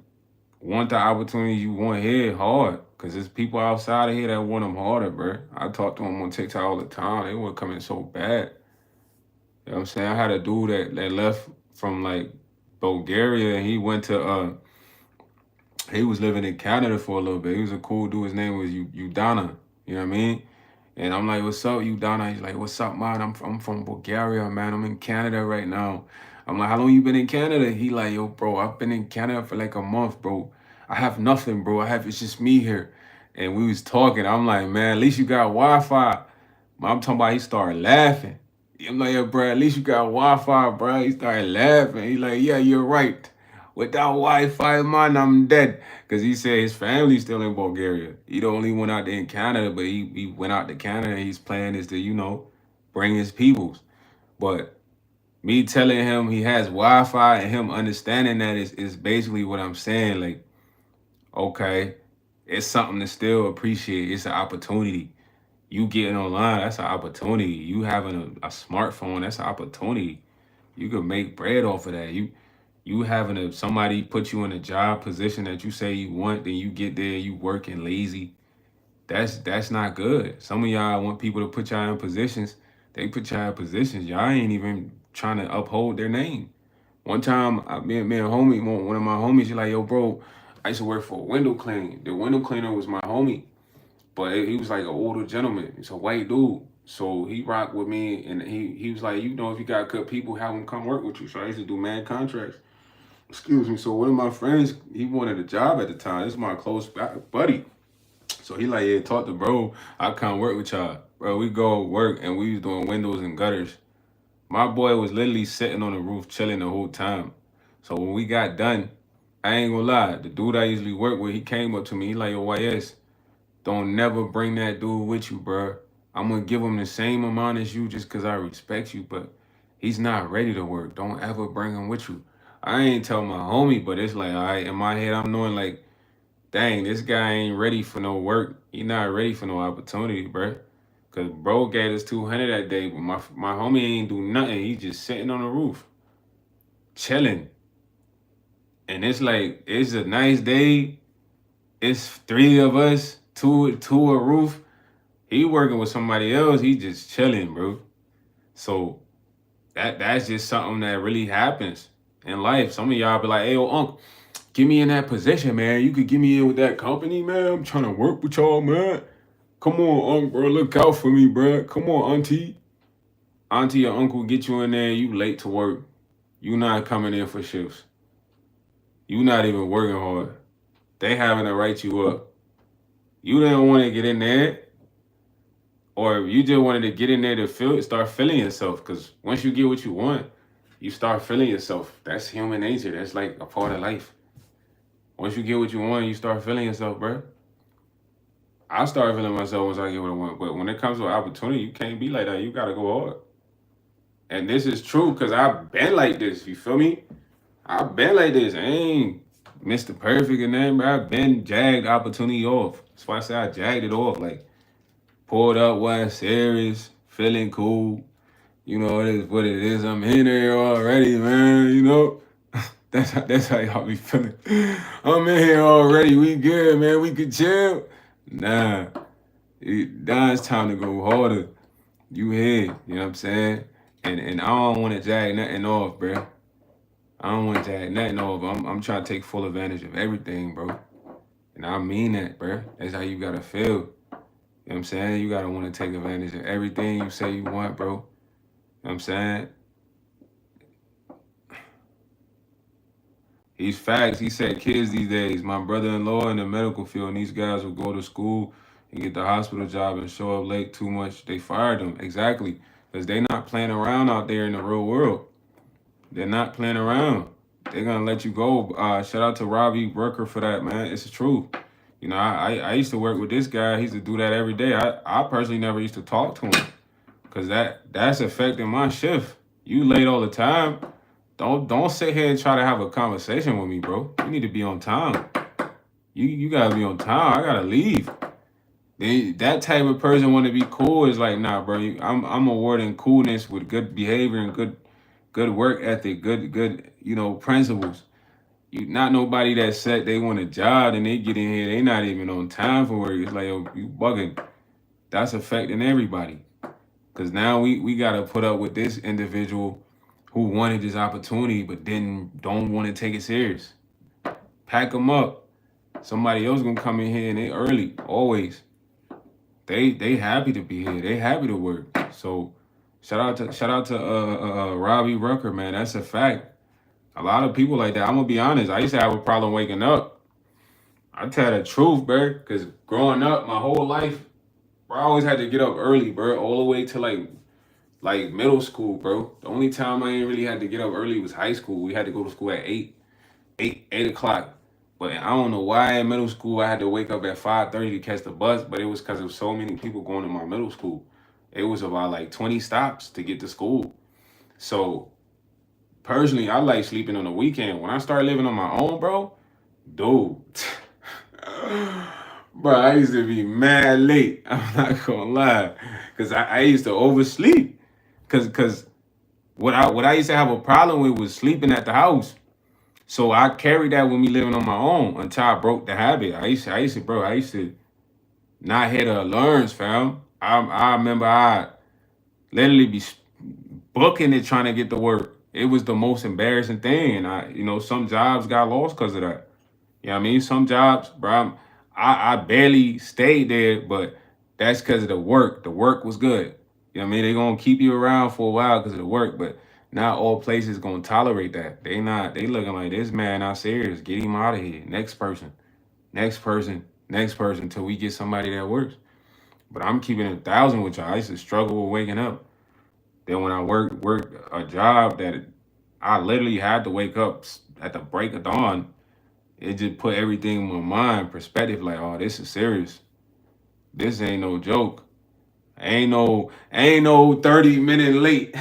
want the opportunities you want here hard. Cause there's people outside of here that want them harder, bro. I talk to them on TikTok all the time. They want to come in so bad. You know what I'm saying? I had a dude that left from like Bulgaria and he went to he was living in Canada for a little bit. He was a cool dude. His name was Udana. You know what I mean? And I'm like, what's up, Udana? He's like, what's up, man? I'm from Bulgaria, man. I'm in Canada right now. I'm like, how long you been in Canada? He like, yo, bro, I've been in Canada for like a month, bro. I have nothing, bro. It's just me here. And we was talking. I'm like, man, at least you got Wi-Fi. I'm talking about he started laughing. I'm like, yeah, bro, at least you got Wi-Fi, bro. He started laughing. He like, yeah, you're right. Without Wi-Fi, man, I'm dead. Because he said his family's still in Bulgaria. He the only one out there in Canada, but he went out to Canada and his plan is to, bring his peoples. But me telling him he has Wi-Fi and him understanding that is basically what I'm saying. Like, okay, it's something to still appreciate. It's an opportunity. You getting online, that's an opportunity. You having a smartphone, that's an opportunity. You could make bread off of that. You having somebody put you in a job position that you say you want, then you get there, you working lazy. That's not good. Some of y'all want people to put y'all in positions. They put y'all in positions. Y'all ain't even trying to uphold their name. One time, me and homie, one of my homies, he like, yo, bro, I used to work for a window cleaning. The window cleaner was my homie, but he was like an older gentleman. He's a white dude. So he rocked with me, and he was like, if you got good people, have them come work with you. So I used to do mad contracts. Excuse me. So one of my friends, he wanted a job at the time. This is my close buddy. So he like, yeah, talk to bro. I come work with y'all. Bro, we go work, and we was doing windows and gutters. My boy was literally sitting on the roof chilling the whole time. So when we got done, I ain't gonna lie, the dude I usually work with, he came up to me. He like, yo, YS, don't never bring that dude with you, bro. I'm gonna give him the same amount as you just cause I respect you, but he's not ready to work. Don't ever bring him with you. I ain't tell my homie, but it's like, all right, in my head, I'm knowing like, dang, this guy ain't ready for no work. He not ready for no opportunity, bro. Cause bro gave us 200 that day, but my homie ain't do nothing. He just sitting on the roof, chilling. And it's like, it's a nice day. It's three of us, two a roof. He working with somebody else. He just chilling, bro. So that's just something that really happens in life. Some of y'all be like, hey, yo, Unc, get me in that position, man. You could get me in with that company, man. I'm trying to work with y'all, man. Come on, Unc, bro. Look out for me, bro. Come on, Auntie. Auntie or uncle get you in there. You late to work. You not coming in for shifts. You not even working hard. They having to write you up. You didn't want to get in there. Or you just wanted to get in there to start feeling yourself. Because once you get what you want, you start feeling yourself. That's human nature. That's like a part of life. Once you get what you want, you start feeling yourself, bro. I start feeling myself once I get what I want. But when it comes to an opportunity, you can't be like that. You got to go hard. And this is true because I've been like this. You feel me? I've been like this. I ain't Mr. Perfect and then, bro. I've been jagged opportunity off. That's why I say I jagged it off. Like, pulled up, wasn't serious, feeling cool. You know, it is what it is. I'm in there already, man. You know, that's how y'all be feeling. I'm in here already. We good, man. We could chill. Nah, now it's time to go harder. You here, you know what I'm saying? And I don't want to jag nothing off, bro. I don't want to jag nothing off. I'm trying to take full advantage of everything, bro. And I mean that, bro. That's how you gotta feel. You know what I'm saying? You gotta want to take advantage of everything you say you want, bro. You know what I'm saying? He's facts. He said kids these days. My brother-in-law in the medical field, and these guys will go to school and get the hospital job and show up late too much. They fired them. Exactly. Because they're not playing around out there in the real world. They're not playing around. They're going to let you go. Shout out to Robbie Rucker for that, man. It's the truth. You know, I used to work with this guy. He used to do that every day. I personally never used to talk to him because that's affecting my shift. You late all the time. Don't sit here and try to have a conversation with me, bro. You need to be on time. You gotta be on time. I gotta leave. That type of person want to be cool is like, nah, bro. I'm awarding coolness with good behavior and good work ethic, good principles. You not nobody that said they want a job and they get in here, they not even on time for work. It's like, yo, you bugging. That's affecting everybody. Cause now we gotta put up with this individual who wanted this opportunity but don't want to take it serious. Pack them up. Somebody else gonna come in here and they early, always. They happy to be here. They happy to work. So Shout out to Robbie Rucker, man. That's a fact. A lot of people like that. I'm gonna be honest. I used to have a problem waking up. I tell the truth, bro. Cause growing up, my whole life, bro, I always had to get up early, bro, all the way to like middle school, bro. The only time I ain't really had to get up early was high school. We had to go to school at 8 o'clock. But I don't know why in middle school I had to wake up at 5:30 to catch the bus, but it was because of so many people going to my middle school. It was about like 20 stops to get to school. So personally, I like sleeping on the weekend. When I started living on my own, bro, dude, bro, I used to be mad late. I'm not gonna lie, cause I used to oversleep. Cause what I used to have a problem with was sleeping at the house. So I carried that with me living on my own until I broke the habit. I used to not hit the alarms, fam. I remember I literally be booking it trying to get to work. It was the most embarrassing thing, and some jobs got lost because of that. You know what I mean? Some jobs, bro, I barely stayed there, but that's because of the work. The work was good. You know what I mean? They're gonna keep you around for a while because of the work, but not all places gonna tolerate that. They looking like this man not serious. Get him out of here. Next person, next person, next person until we get somebody that works. But I'm keeping it 1,000 with y'all. I used to struggle with waking up. Then when I worked a job that I literally had to wake up at the break of dawn, it just put everything in my mind perspective. Like, oh, this is serious. This ain't no joke. Ain't no 30-minute late.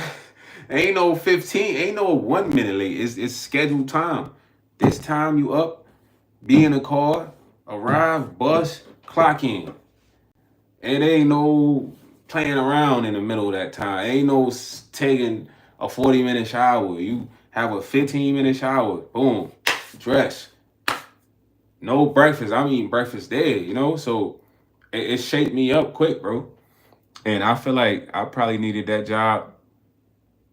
Ain't no 15. Ain't no 1 minute late. It's scheduled time. This time you up, be in a car, arrive, bus, clock in. It ain't no playing around in the middle of that time. Ain't no taking a 40-minute shower. You have a 15-minute shower. Boom, dress. No breakfast. I'm eating breakfast there. So it shaped me up quick, bro. And I feel like I probably needed that job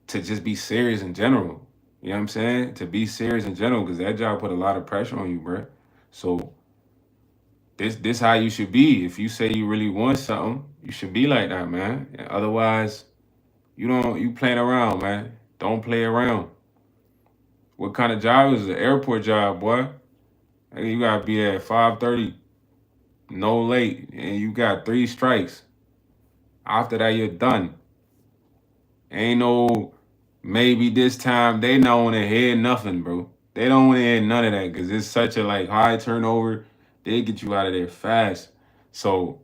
to just be serious in general. You know what I'm saying? To be serious in general, because that job put a lot of pressure on you, bro. So this how you should be. If you say you really want something, you should be like that, man. Otherwise, you playing around, man. Don't play around. What kind of job is it? An airport job, boy? Hey, you gotta be there at 5:30, no late, and you got 3 strikes. After that, you're done. Ain't no maybe this time they don't want to hear nothing, bro. They don't want to hear none of that because it's such a high turnover. They get you out of there fast. So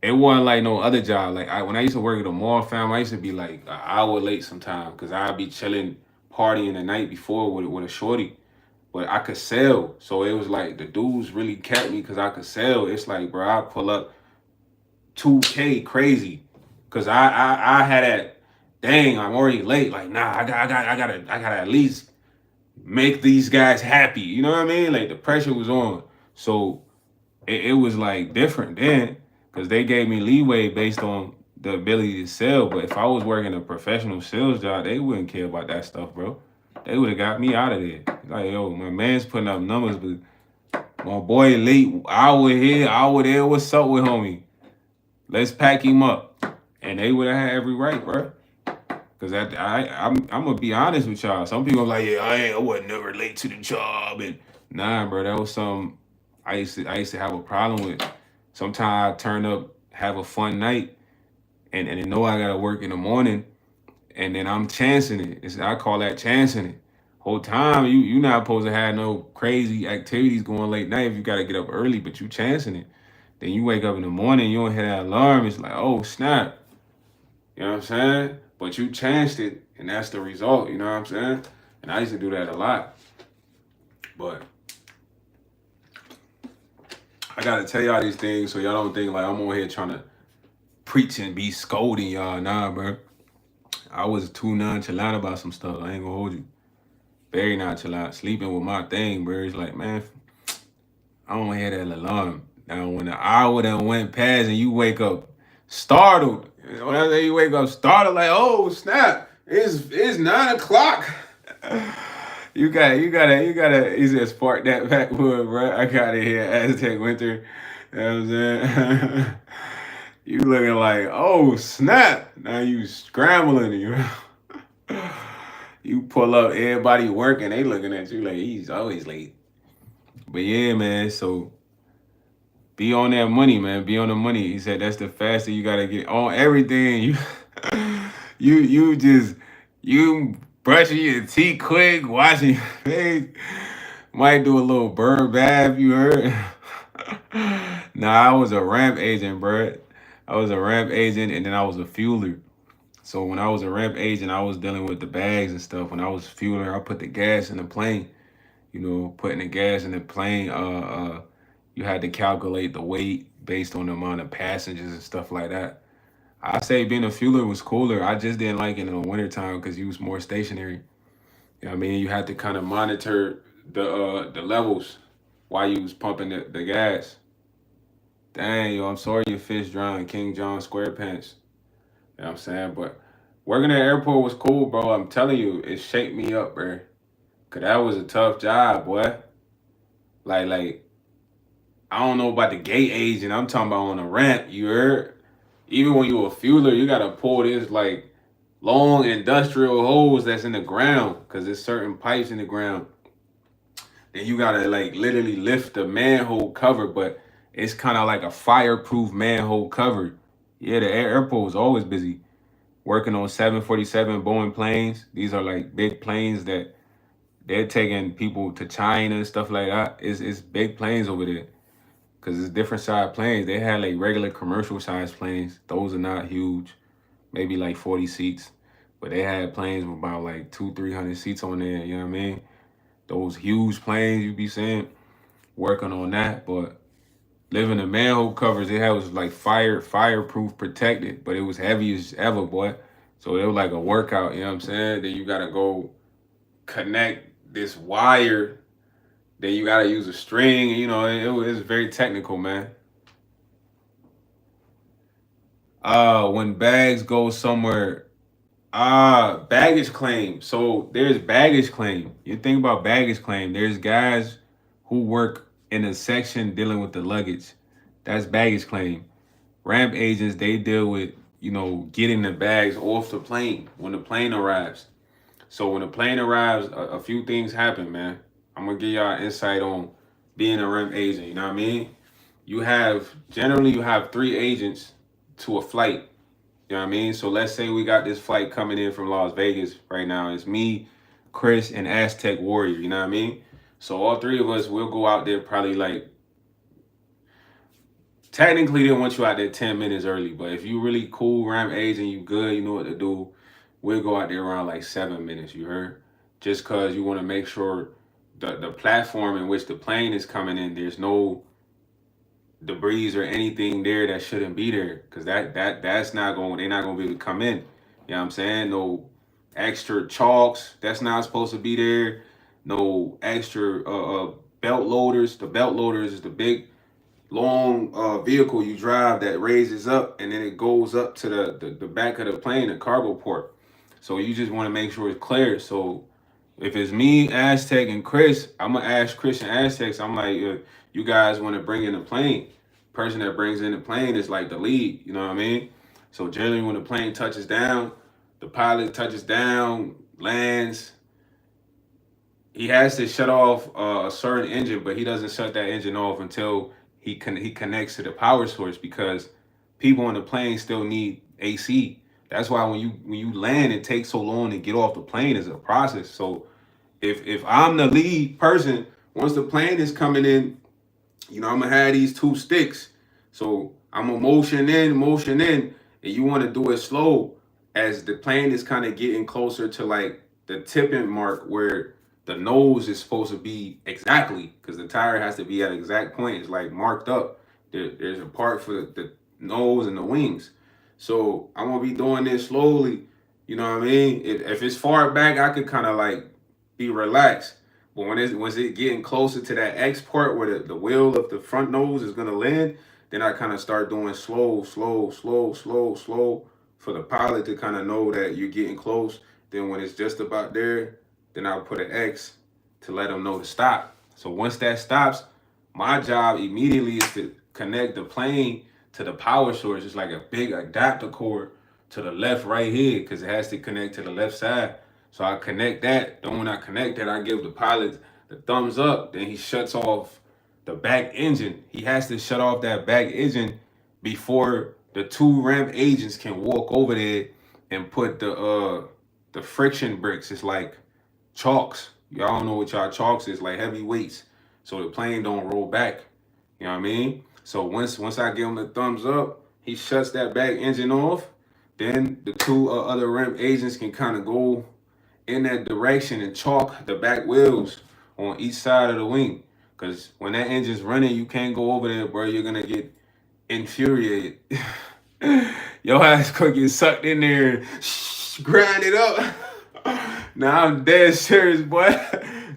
it wasn't like no other job. Like when I used to work at a mall, fam, I used to be like an hour late sometimes because I'd be chilling, partying the night before with a shorty. But I could sell, so it was like the dudes really kept me because I could sell. It's like, bro, I pull up 2K crazy because I had that. Dang, I'm already late. Like, nah, I gotta at least make these guys happy. You know what I mean? Like the pressure was on, so it was like different then because they gave me leeway based on the ability to sell. But if I was working a professional sales job, they wouldn't care about that stuff, bro. They would have got me out of there. Like, yo, my man's putting up numbers, but my boy late, hour here, hour there. What's up with homie? Let's pack him up. And they would have had every right, bro. Cause I'm gonna be honest with y'all. Some people are like, yeah, I wasn't never late to the job, and nah, bro, that was some I used to have a problem with. Sometimes I turn up, have a fun night, and know I gotta work in the morning, and then I'm chancing it. I call that chancing it. Whole time you not supposed to have no crazy activities going late night if you gotta get up early, but you chancing it. Then you wake up in the morning, you don't hear that alarm. It's like, oh snap. You know what I'm saying? But you chanced it, and that's the result. You know what I'm saying? And I used to do that a lot. But I gotta tell y'all these things so y'all don't think like I'm over here trying to preach and be scolding y'all. Nah, bro. I was too nonchalant about some stuff. I ain't gonna hold you. Very nonchalant. Sleeping with my thing, bro. It's like, man, I don't hear that alarm. Now when the hour done went past and you wake up startled. When I say you wake up startled, like, oh snap, it's 9 o'clock. You gotta he said spark that backwood, bro. I got it here, Aztec Winter. You know what I'm saying? You looking like, oh snap! Now you scrambling. You pull up, everybody working, they looking at you like he's always late. But yeah, man. So be on that money, man. Be on the money. He said that's the faster you gotta get on everything. You, you brushing your teeth quick, washing your face. Might do a little bird bath. You heard? Nah, I was a ramp agent, bro. I was a ramp agent, and then I was a fueler. So when I was a ramp agent, I was dealing with the bags and stuff. When I was fueler, I put the gas in the plane. You know, putting the gas in the plane. You had to calculate the weight based on the amount of passengers and stuff like that. I say being a fueler was cooler. I just didn't like it in the wintertime because you was more stationary. You know what I mean? You had to kind of monitor the levels while you was pumping the gas. Dang, yo, I'm sorry your fish drowned, King John SquarePants. You know what I'm saying? But working at the airport was cool, bro. I'm telling you, it shaped me up, bro. Cause that was a tough job, boy. Like I don't know about the gate agent. I'm talking about on the ramp. You heard? Even when you a fueler, you gotta pull this like long industrial hose that's in the ground, cause there's certain pipes in the ground. Then you gotta like literally lift the manhole cover, but it's kind of like a fireproof manhole cover. Yeah, the airport was always busy working on 747 Boeing planes. These are like big planes that they're taking people to China and stuff like that. It's big planes over there because it's different size planes. They had like regular commercial size planes. Those are not huge, maybe like 40 seats, but they had planes with about like 300 seats on there. You know what I mean? Those huge planes you be seeing, working on that, but living in manhole covers, it was like fireproof protected, but it was heavy as ever, boy. So it was like a workout, you know what I'm saying? Then you gotta go connect this wire. Then you gotta use a string. You know, it was very technical, man. When bags go somewhere, baggage claim. So there's baggage claim. You think about baggage claim. There's guys who work in a section dealing with the luggage. That's baggage claim. Ramp agents, they deal with, getting the bags off the plane when the plane arrives. So when the plane arrives, a few things happen, man. I'm gonna give y'all insight on being a ramp agent. You know what I mean? Generally you have three agents to a flight. You know what I mean? So let's say we got this flight coming in from Las Vegas right now. It's me, Chris, and Aztec Warrior. You know what I mean? So all three of us will go out there probably like, technically they want you out there 10 minutes early, but if you really cool ramp agent, you good, you know what to do, we'll go out there around like 7 minutes, you heard? Just cause you want to make sure the platform in which the plane is coming in, there's no debris or anything there that shouldn't be there. Cause that's not going, they're not gonna be able to come in. You know what I'm saying? No extra chalks that's not supposed to be there. No extra belt loaders. The belt loaders is the big long vehicle you drive that raises up and then it goes up to the back of the plane, the cargo port. So you just want to make sure it's clear. So if it's me, Aztec, and Chris, I'm gonna ask Chris and Aztec. So I'm like, you guys want to bring in the plane? Person that brings in the plane is like the lead. You know what I mean? So generally, when the plane touches down, the pilot touches down, lands. He has to shut off a certain engine, but he doesn't shut that engine off until he connects to the power source because people on the plane still need AC. That's why when you land, it takes so long to get off the plane as a process. So if I'm the lead person, once the plane is coming in, I'm gonna have these two sticks. So I'm gonna motion in, and you want to do it slow as the plane is kind of getting closer to like the tipping mark where the nose is supposed to be exactly because the tire has to be at an exact point. It's like marked up. There's a part for the nose and the wings. So I'm gonna be doing this slowly. You know what I mean? If it's far back, I could kind of like be relaxed. But once it getting closer to that X part where the wheel of the front nose is gonna land, then I kind of start doing slow for the pilot to kind of know that you're getting close. Then when it's just about there, then I'll put an X to let them know to stop. So once that stops, my job immediately is to connect the plane to the power source. It's like a big adapter cord to the left right here because it has to connect to the left side. So I connect that. Then when I connect that, I give the pilot the thumbs up. Then he shuts off the back engine. He has to shut off that back engine before the two ramp agents can walk over there and put the friction bricks. It's like chalks. Y'all don't know what y'all chalks is, like heavy weights. So the plane don't roll back. You know what I mean? So once I give him the thumbs up, he shuts that back engine off. Then the two other ramp agents can kind of go in that direction and chalk the back wheels on each side of the wing. Cause when that engine's running, you can't go over there, bro. You're gonna get infuriated. Your ass could get sucked in there and grind it up. Now I'm dead serious, boy.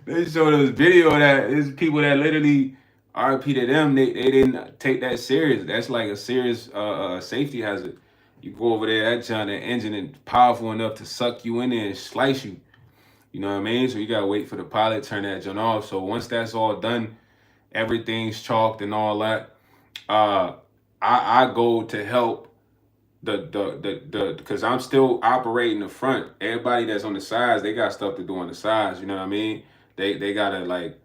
They showed us video of that. There's people that literally RP to them. They didn't take that serious. That's like a serious safety hazard. You go over there, that engine is powerful enough to suck you in there and slice you. You know what I mean? So you gotta wait for the pilot to turn that joint off. So once that's all done, everything's chalked and all that. I go to help the because I'm still operating the front. Everybody that's on the sides, they got stuff to do on the sides. You know what I mean? They gotta like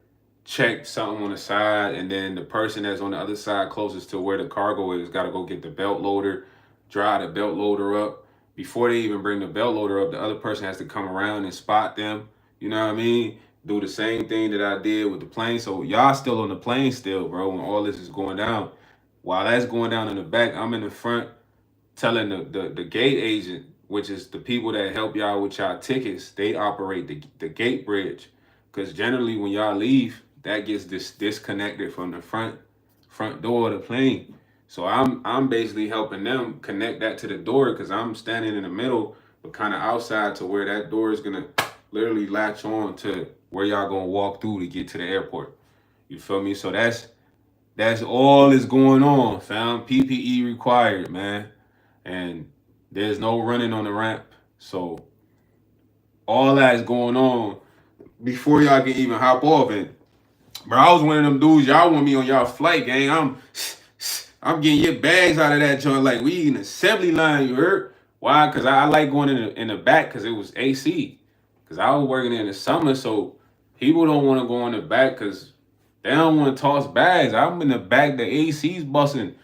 check something on the side, and then the person that's on the other side closest to where the cargo is gotta go get the belt loader, dry the belt loader up. Before they even bring the belt loader up, the other person has to come around and spot them. You know what I mean? Do the same thing that I did with the plane. So y'all still on the plane still, bro, when all this is going down. While that's going down in the back, I'm in the front telling the gate agent, which is the people that help y'all with y'all tickets, they operate the gate bridge. Because generally when y'all leave, that gets disconnected from the front door of the plane. So I'm basically helping them connect that to the door because I'm standing in the middle, but kind of outside to where that door is gonna literally latch on to where y'all gonna walk through to get to the airport. You feel me? So that's all is going on, fam. PPE required, man. And there's no running on the ramp. So all that is going on before y'all can even hop off. And bro, I was one of them dudes, y'all want me on y'all flight, gang. I'm getting your bags out of that joint like we in assembly line, you heard? Why? Because I like going in the back because it was AC. Because I was working in the summer, so people don't want to go in the back because they don't want to toss bags. I'm in the back, the AC's busting.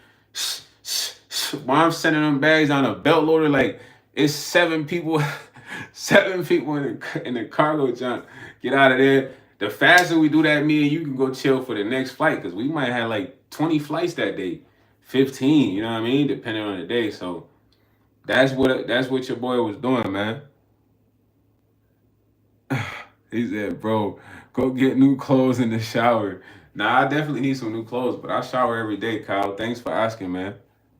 While I'm sending them bags on a belt loader, like it's 7 people, 7 people in the cargo junk. Get out of there. The faster we do that, me and you can go chill for the next flight because we might have like 20 flights that day. 15, you know what I mean? Depending on the day. So that's what your boy was doing, man. He said, bro, go get new clothes in the shower. Nah, I definitely need some new clothes, but I shower every day, Kyle. Thanks for asking, man.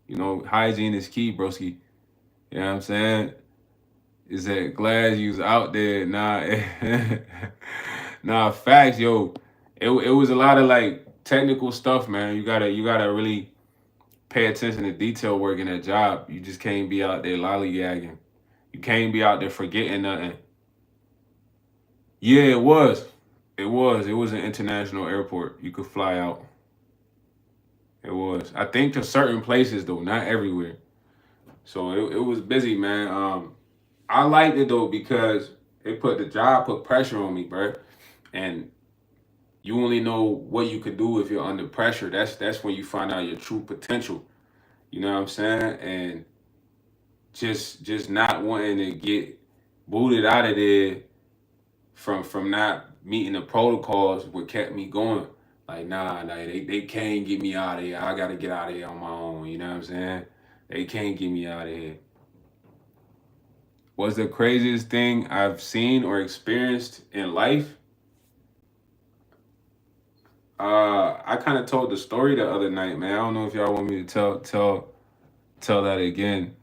You know, hygiene is key, broski. You know what I'm saying? Is that glad you was out there? Nah, nah, facts, yo. It was a lot of like technical stuff, man. You gotta really pay attention to detail work in that job. You just can't be out there lollygagging. You can't be out there forgetting nothing. Yeah, it was. It was an international airport. You could fly out. It was. I think to certain places though, not everywhere. So it was busy, man. I liked it though because the job put pressure on me, bro. And you only know what you could do if you're under pressure. That's when you find out your true potential. You know what I'm saying? And just not wanting to get booted out of there from not meeting the protocols what kept me going. Like, nah, they can't get me out of here. I gotta get out of here on my own. You know what I'm saying? They can't get me out of here. What's the craziest thing I've seen or experienced in life? I kind of told the story the other night, man. I don't know if y'all want me to tell that again.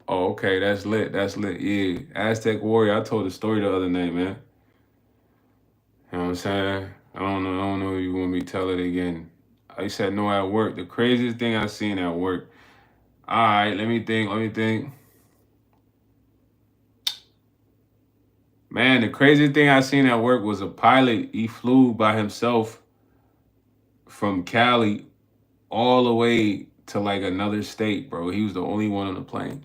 Oh, okay, that's lit. That's lit. Yeah, Aztec Warrior. I told the story the other night, man. You know what I'm saying? I don't know if you want me to tell it again. I said no at work. The craziest thing I've seen at work. All right, let me think. Man, the craziest thing I seen at work was a pilot. He flew by himself from Cali all the way to like another state, bro. He was the only one on the plane.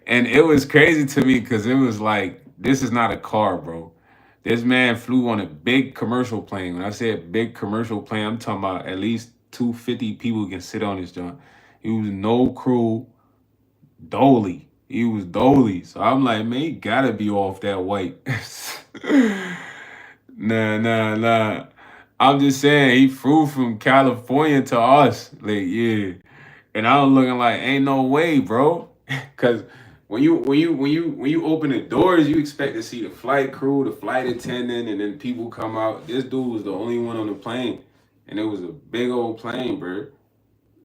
And it was crazy to me because it was like, this is not a car, bro. This man flew on a big commercial plane. When I said big commercial plane, I'm talking about at least 250 people can sit on this joint. He was no crew, dolly. He was dolly. So I'm like, man, he gotta be off that white. Nah. I'm just saying he flew from California to us. Like, yeah. And I was looking like, ain't no way, bro. Cause when you open the doors, you expect to see the flight crew, the flight attendant, and then people come out. This dude was the only one on the plane. And it was a big old plane, bro.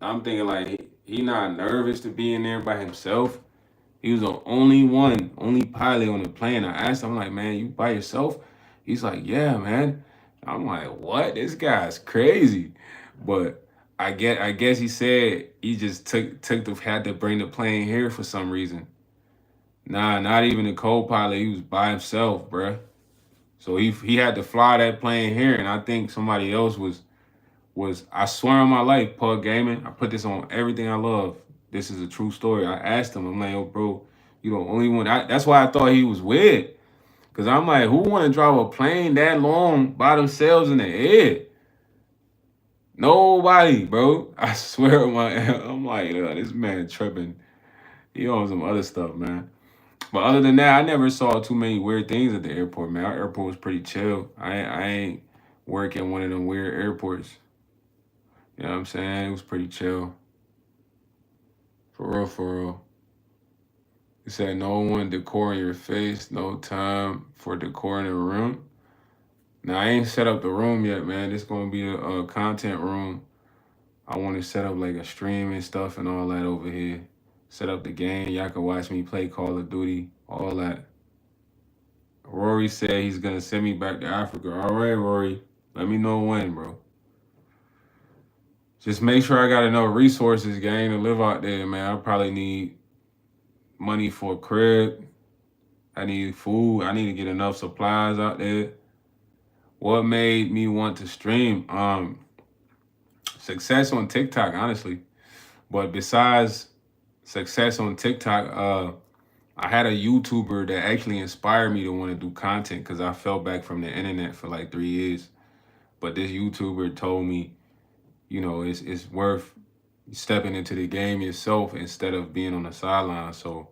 I'm thinking like he not nervous to be in there by himself. He was the only one, only pilot on the plane. I asked him, I'm like, man, you by yourself? He's like, yeah, man. I'm like, what? This guy's crazy. But I guess he said he just had to bring the plane here for some reason. Nah, not even the co-pilot. He was by himself, bruh. So he had to fly that plane here, and I think somebody else was I swear on my life, Pug Gaming. I put this on everything I love. This is a true story. I asked him, I'm like, yo, bro, you the only one. That's why I thought he was weird. Cause I'm like, who want to drive a plane that long by themselves in the air? Nobody, bro. I swear on my, I'm like, this man tripping. He on some other stuff, man. But other than that, I never saw too many weird things at the airport, man. Our airport was pretty chill. I ain't work in one of them weird airports. You know what I'm saying? It was pretty chill. For real, for real. He said no one decor in your face, no time for decor in the room. Now I ain't set up the room yet, man. This gonna be a content room. I want to set up like a stream and stuff and all that over here. Set up the game. Y'all can watch me play Call of Duty, all that. Rory said he's gonna send me back to Africa. All right, Rory. Let me know when, bro. Just make sure I got enough resources, gang, to live out there, man. I probably need money for a crib. I need food. I need to get enough supplies out there. What made me want to stream? Success on TikTok, honestly. But besides success on TikTok, I had a YouTuber that actually inspired me to want to do content because I fell back from the internet for like 3 years. But this YouTuber told me, it's worth stepping into the game yourself instead of being on the sideline. So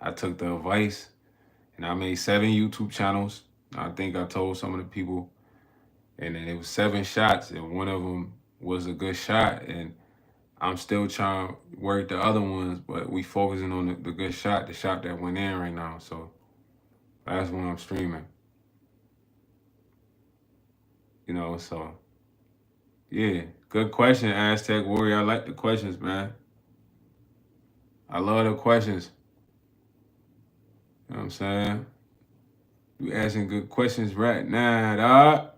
I took the advice and I made 7 YouTube channels. I think I told some of the people, and then it was 7 shots, and one of them was a good shot. And I'm still trying to work the other ones, but we focusing on the good shot, the shot that went in right now. So that's when I'm streaming. So yeah, good question, Aztec Warrior. I like the questions, man. I love the questions. You know what I'm saying? You asking good questions right now, dog.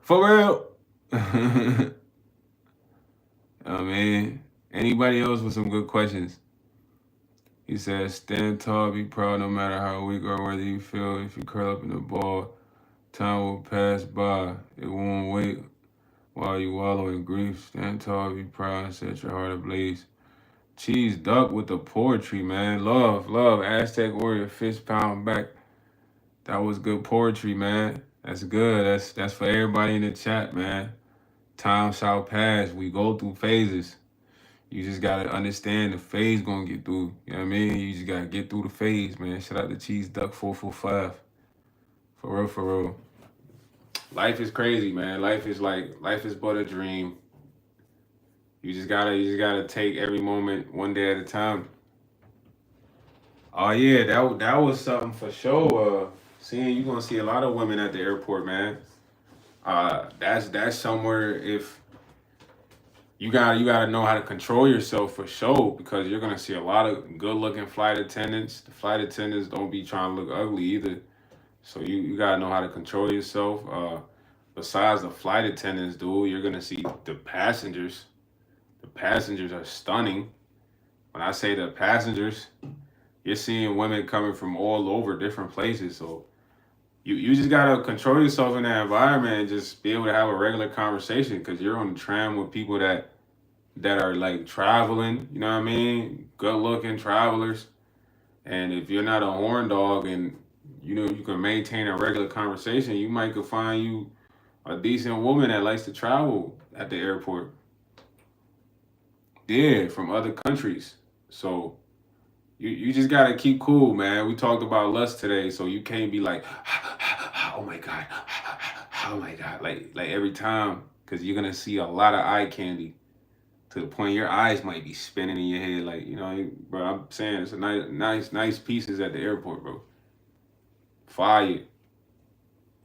For real. I mean, anybody else with some good questions? He says, stand tall, be proud no matter how weak or whether you feel. If you curl up in the ball, time will pass by. It won't wait while you wallow in grief. Stand tall, be proud, and set your heart ablaze. Cheese duck with the poetry, man. Love. Aztec Warrior, fist pound back. That was good poetry, man. That's good. That's for everybody in the chat, man. Time shall pass. We go through phases. You just gotta understand the phase gonna get through. You know what I mean? You just gotta get through the phase, man. Shout out to Cheese Duck 445. For real, for real. Life is crazy, man. Life is but a dream. You just gotta take every moment one day at a time. Oh yeah, that was something for sure. Seeing you gonna see a lot of women at the airport, man. That's somewhere if you gotta know how to control yourself for sure because you're gonna see a lot of good looking flight attendants. The flight attendants don't be trying to look ugly either. So you gotta know how to control yourself. Besides the flight attendants, dude, you're gonna see the passengers. The passengers are stunning. When I say the passengers, you're seeing women coming from all over different places. So you just gotta control yourself in that environment and just be able to have a regular conversation because you're on the tram with people that are like traveling. You know what I mean? Good looking travelers. And if you're not a horn dog and you know you can maintain a regular conversation, you might could find you a decent woman that likes to travel at the airport. Yeah, from other countries. So you just gotta keep cool, man. We talked about lust today, so you can't be like, oh my god, oh my god, like every time, because you're gonna see a lot of eye candy to the point your eyes might be spinning in your head, like you know, bro. I'm saying it's a nice pieces at the airport, bro. Fire,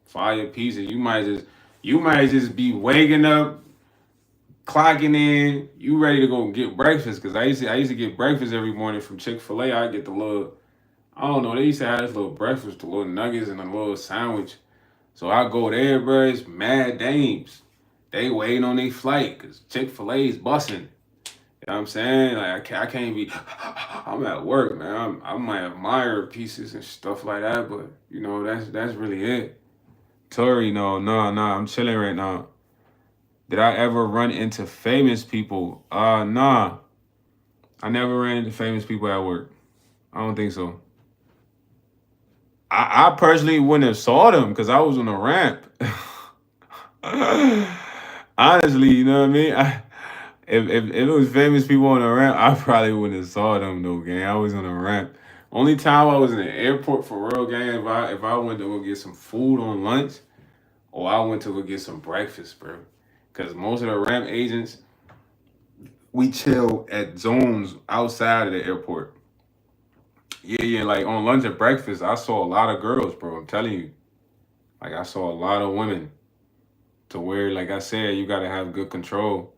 fire pieces. You might just be waking up, clocking in. You ready to go get breakfast? Cause I used to get breakfast every morning from Chick-fil-A. I get the little, I don't know. They used to have this little breakfast, the little nuggets and a little sandwich. So I go there, bro. It's mad dames. They waiting on their flight because Chick-fil-A is bussing. You know what I'm saying? Like I can't be. I'm at work, man. I might admire pieces and stuff like that, but you know that's really it. Tori, no. I'm chilling right now. Did I ever run into famous people? Nah. I never ran into famous people at work. I don't think so. I personally wouldn't have saw them because I was on the ramp. Honestly, you know what I mean? If it was famous people on the ramp, I probably wouldn't have saw them though, gang. I was on the ramp. Only time I was in the airport for real, gang, if I went to go get some food on lunch or I went to go get some breakfast, bro. Cause most of the ramp agents, we chill at zones outside of the airport. Yeah, like on lunch and breakfast, I saw a lot of girls, bro. I'm telling you. Like I saw a lot of women to where, like I said, you gotta have good control.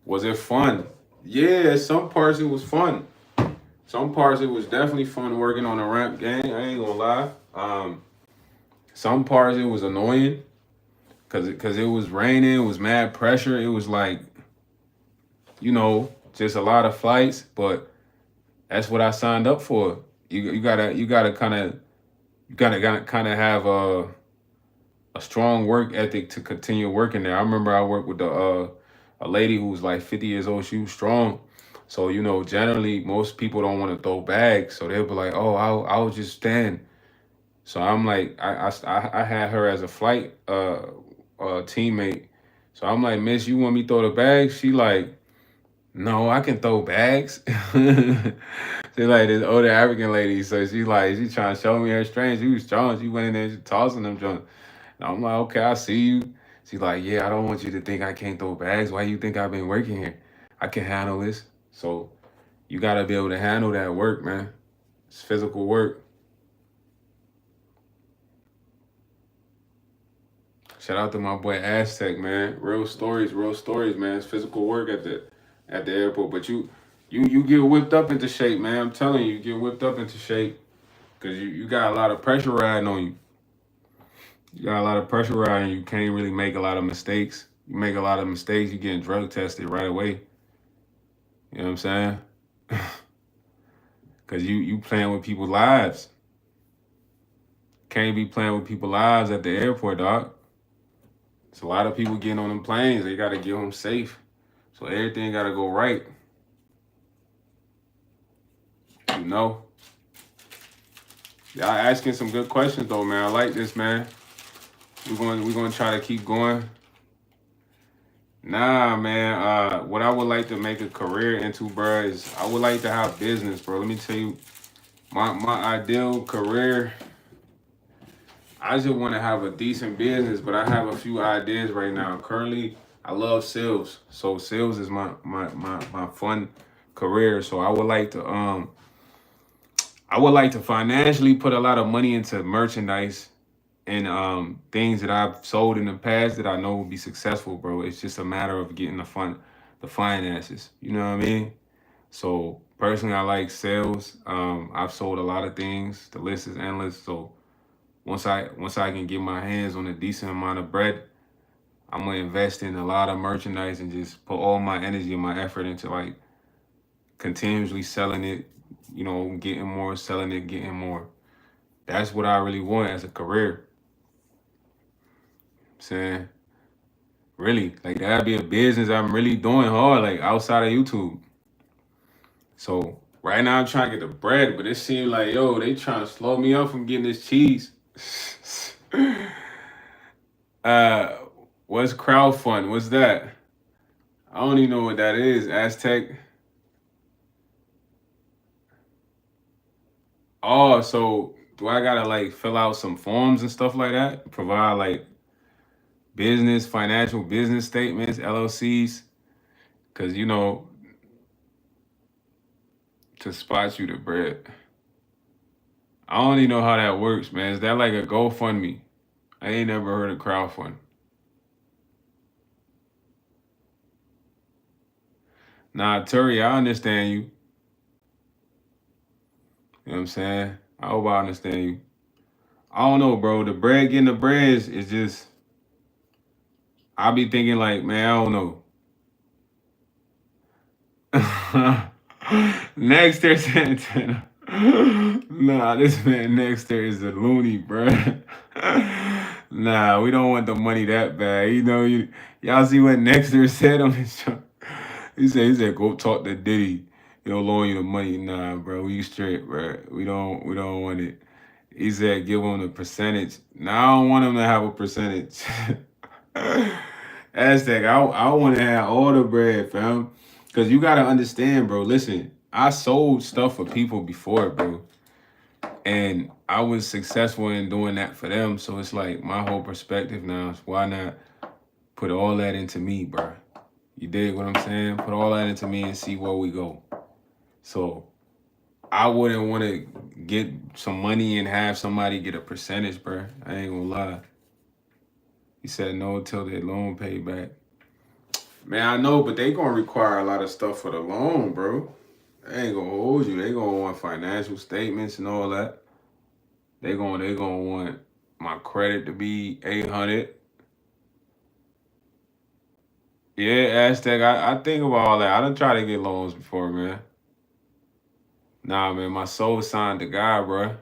Was it fun? Yeah, some parts it was fun. Some parts it was definitely fun working on the ramp gang. I ain't gonna lie. Some parts it was annoying because it was raining, it was mad pressure. It was like, just a lot of flights, but that's what I signed up for. You gotta kind of have a strong work ethic to continue working there. I remember I worked with a lady who was like 50 years old. She was strong. So, generally most people don't want to throw bags. So they'll be like, oh, I'll just stand. So I'm like, I had her as a flight teammate. So I'm like, Miss, you want me to throw the bags? She like, no, I can throw bags. She like this older African lady. So she trying to show me her strength. She was strong. She went in there, she tossing them joints. And I'm like, okay, I see you. She's like, yeah, I don't want you to think I can't throw bags. Why you think I've been working here? I can handle this. So you gotta be able to handle that work, man. It's physical work. Shout out to my boy Aztec, man. Real stories, man. It's physical work at the airport. But you get whipped up into shape, man. I'm telling you, you get whipped up into shape because you got a lot of pressure riding on you. You got a lot of pressure riding. You can't really make a lot of mistakes. You make a lot of mistakes, you getting drug tested right away. You know what I'm saying? Cause you playing with people's lives. Can't be playing with people's lives at the airport, dog. It's a lot of people getting on them planes. They gotta get home safe. So everything gotta go right. You know? Y'all asking some good questions though, man. I like this, man. We're gonna try to keep going. Nah, man. What I would like to make a career into, bro, is I would like to have business, bro. Let me tell you, my ideal career. I just want to have a decent business, but I have a few ideas right now. Currently, I love sales, so sales is my fun career. So I would like to financially put a lot of money into merchandise and things that I've sold in the past that I know will be successful, bro. It's just a matter of getting the finances. You know what I mean? So personally, I like sales. I've sold a lot of things. The list is endless. So once I can get my hands on a decent amount of bread, I'm gonna invest in a lot of merchandise and just put all my energy and my effort into like continuously selling it, getting more, selling it, getting more. That's what I really want as a career. saying, really, like that'd be a business I'm really doing hard, like outside of YouTube. So right now I'm trying to get the bread, but it seems like yo, they trying to slow me up from getting this cheese. uh, what's crowdfund? What's that? I don't even know what that is. Aztec. Oh, so do I gotta like fill out some forms and stuff like that? Provide like financial business statements, LLCs, because to spot you the bread. I don't even know how that works, man. Is that like a GoFundMe? I ain't never heard of crowdfund. Nah, Turi, I understand you. You know what I'm saying? I hope I understand you. I don't know, bro. The bread getting the bread is just I be thinking like, man, I don't know. Nexter Santana. Nah, this man Nexter is a loony, bruh. Nah, we don't want the money that bad. Y'all see what Nexter said on his show? He said, go talk to Diddy. He'll loan you the money. Nah, bro, we straight, bro. We don't want it. He said, give him the percentage. Now I don't want him to have a percentage. Aztec, I want to have all the bread, fam. Cause you gotta understand, bro. Listen, I sold stuff for people before, bro, and I was successful in doing that for them. So it's like my whole perspective now is why not put all that into me, bro? You dig what I'm saying? Put all that into me and see where we go. So I wouldn't want to get some money and have somebody get a percentage, bro. I ain't gonna lie. He said no till their loan paid back. Man, I know, but they gonna require a lot of stuff for the loan, bro. They ain't gonna hold you. They gonna want financial statements and all that. They gonna want my credit to be 800. Yeah, Aztec. I think about all that. I done try to get loans before, man. Nah, man, my soul signed to God, bro.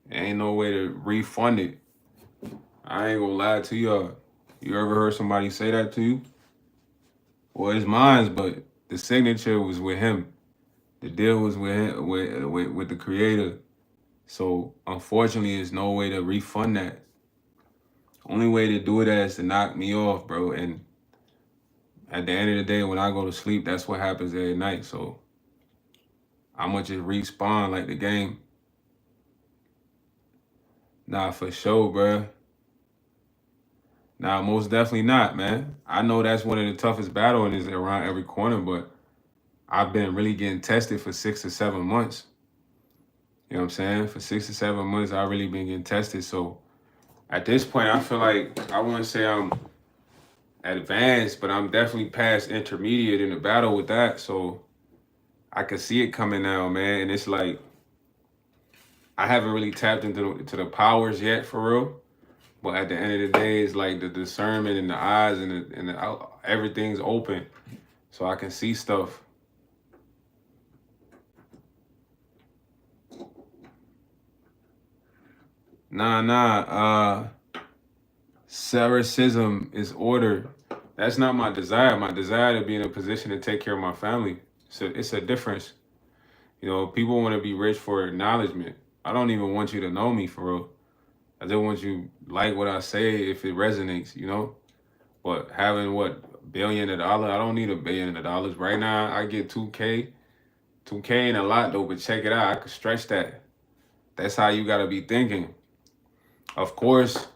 Ain't no way to refund it. I ain't gonna lie to y'all. You ever heard somebody say that to you? Well, it's mine, but the signature was with him. The deal was with him, with the creator. So unfortunately, there's no way to refund that. Only way to do it is to knock me off, bro. And at the end of the day, when I go to sleep, that's what happens every night. So I'ma just respawn like the game. Nah, for sure, bro. Nah, most definitely not, man. I know that's one of the toughest battles is around every corner, but I've been really getting tested for 6 to 7 months. You know what I'm saying? For 6 to 7 months, I've really been getting tested. So at this point, I feel like I wouldn't say I'm advanced, but I'm definitely past intermediate in the battle with that. So I can see it coming now, man. And it's like I haven't really tapped into the powers yet for real. But at the end of the day, it's like the discernment and the eyes and everything's open, so I can see stuff. Nah. Sarracism is order. That's not my desire. My desire to be in a position to take care of my family. So it's a difference. People want to be rich for acknowledgement. I don't even want you to know me for real. I just want you like what I say if it resonates. But having what $1 billion, I don't need $1 billion right now. I get 2K, 2K ain't a lot though. But check it out, I could stretch that. That's how you gotta be thinking. Of course,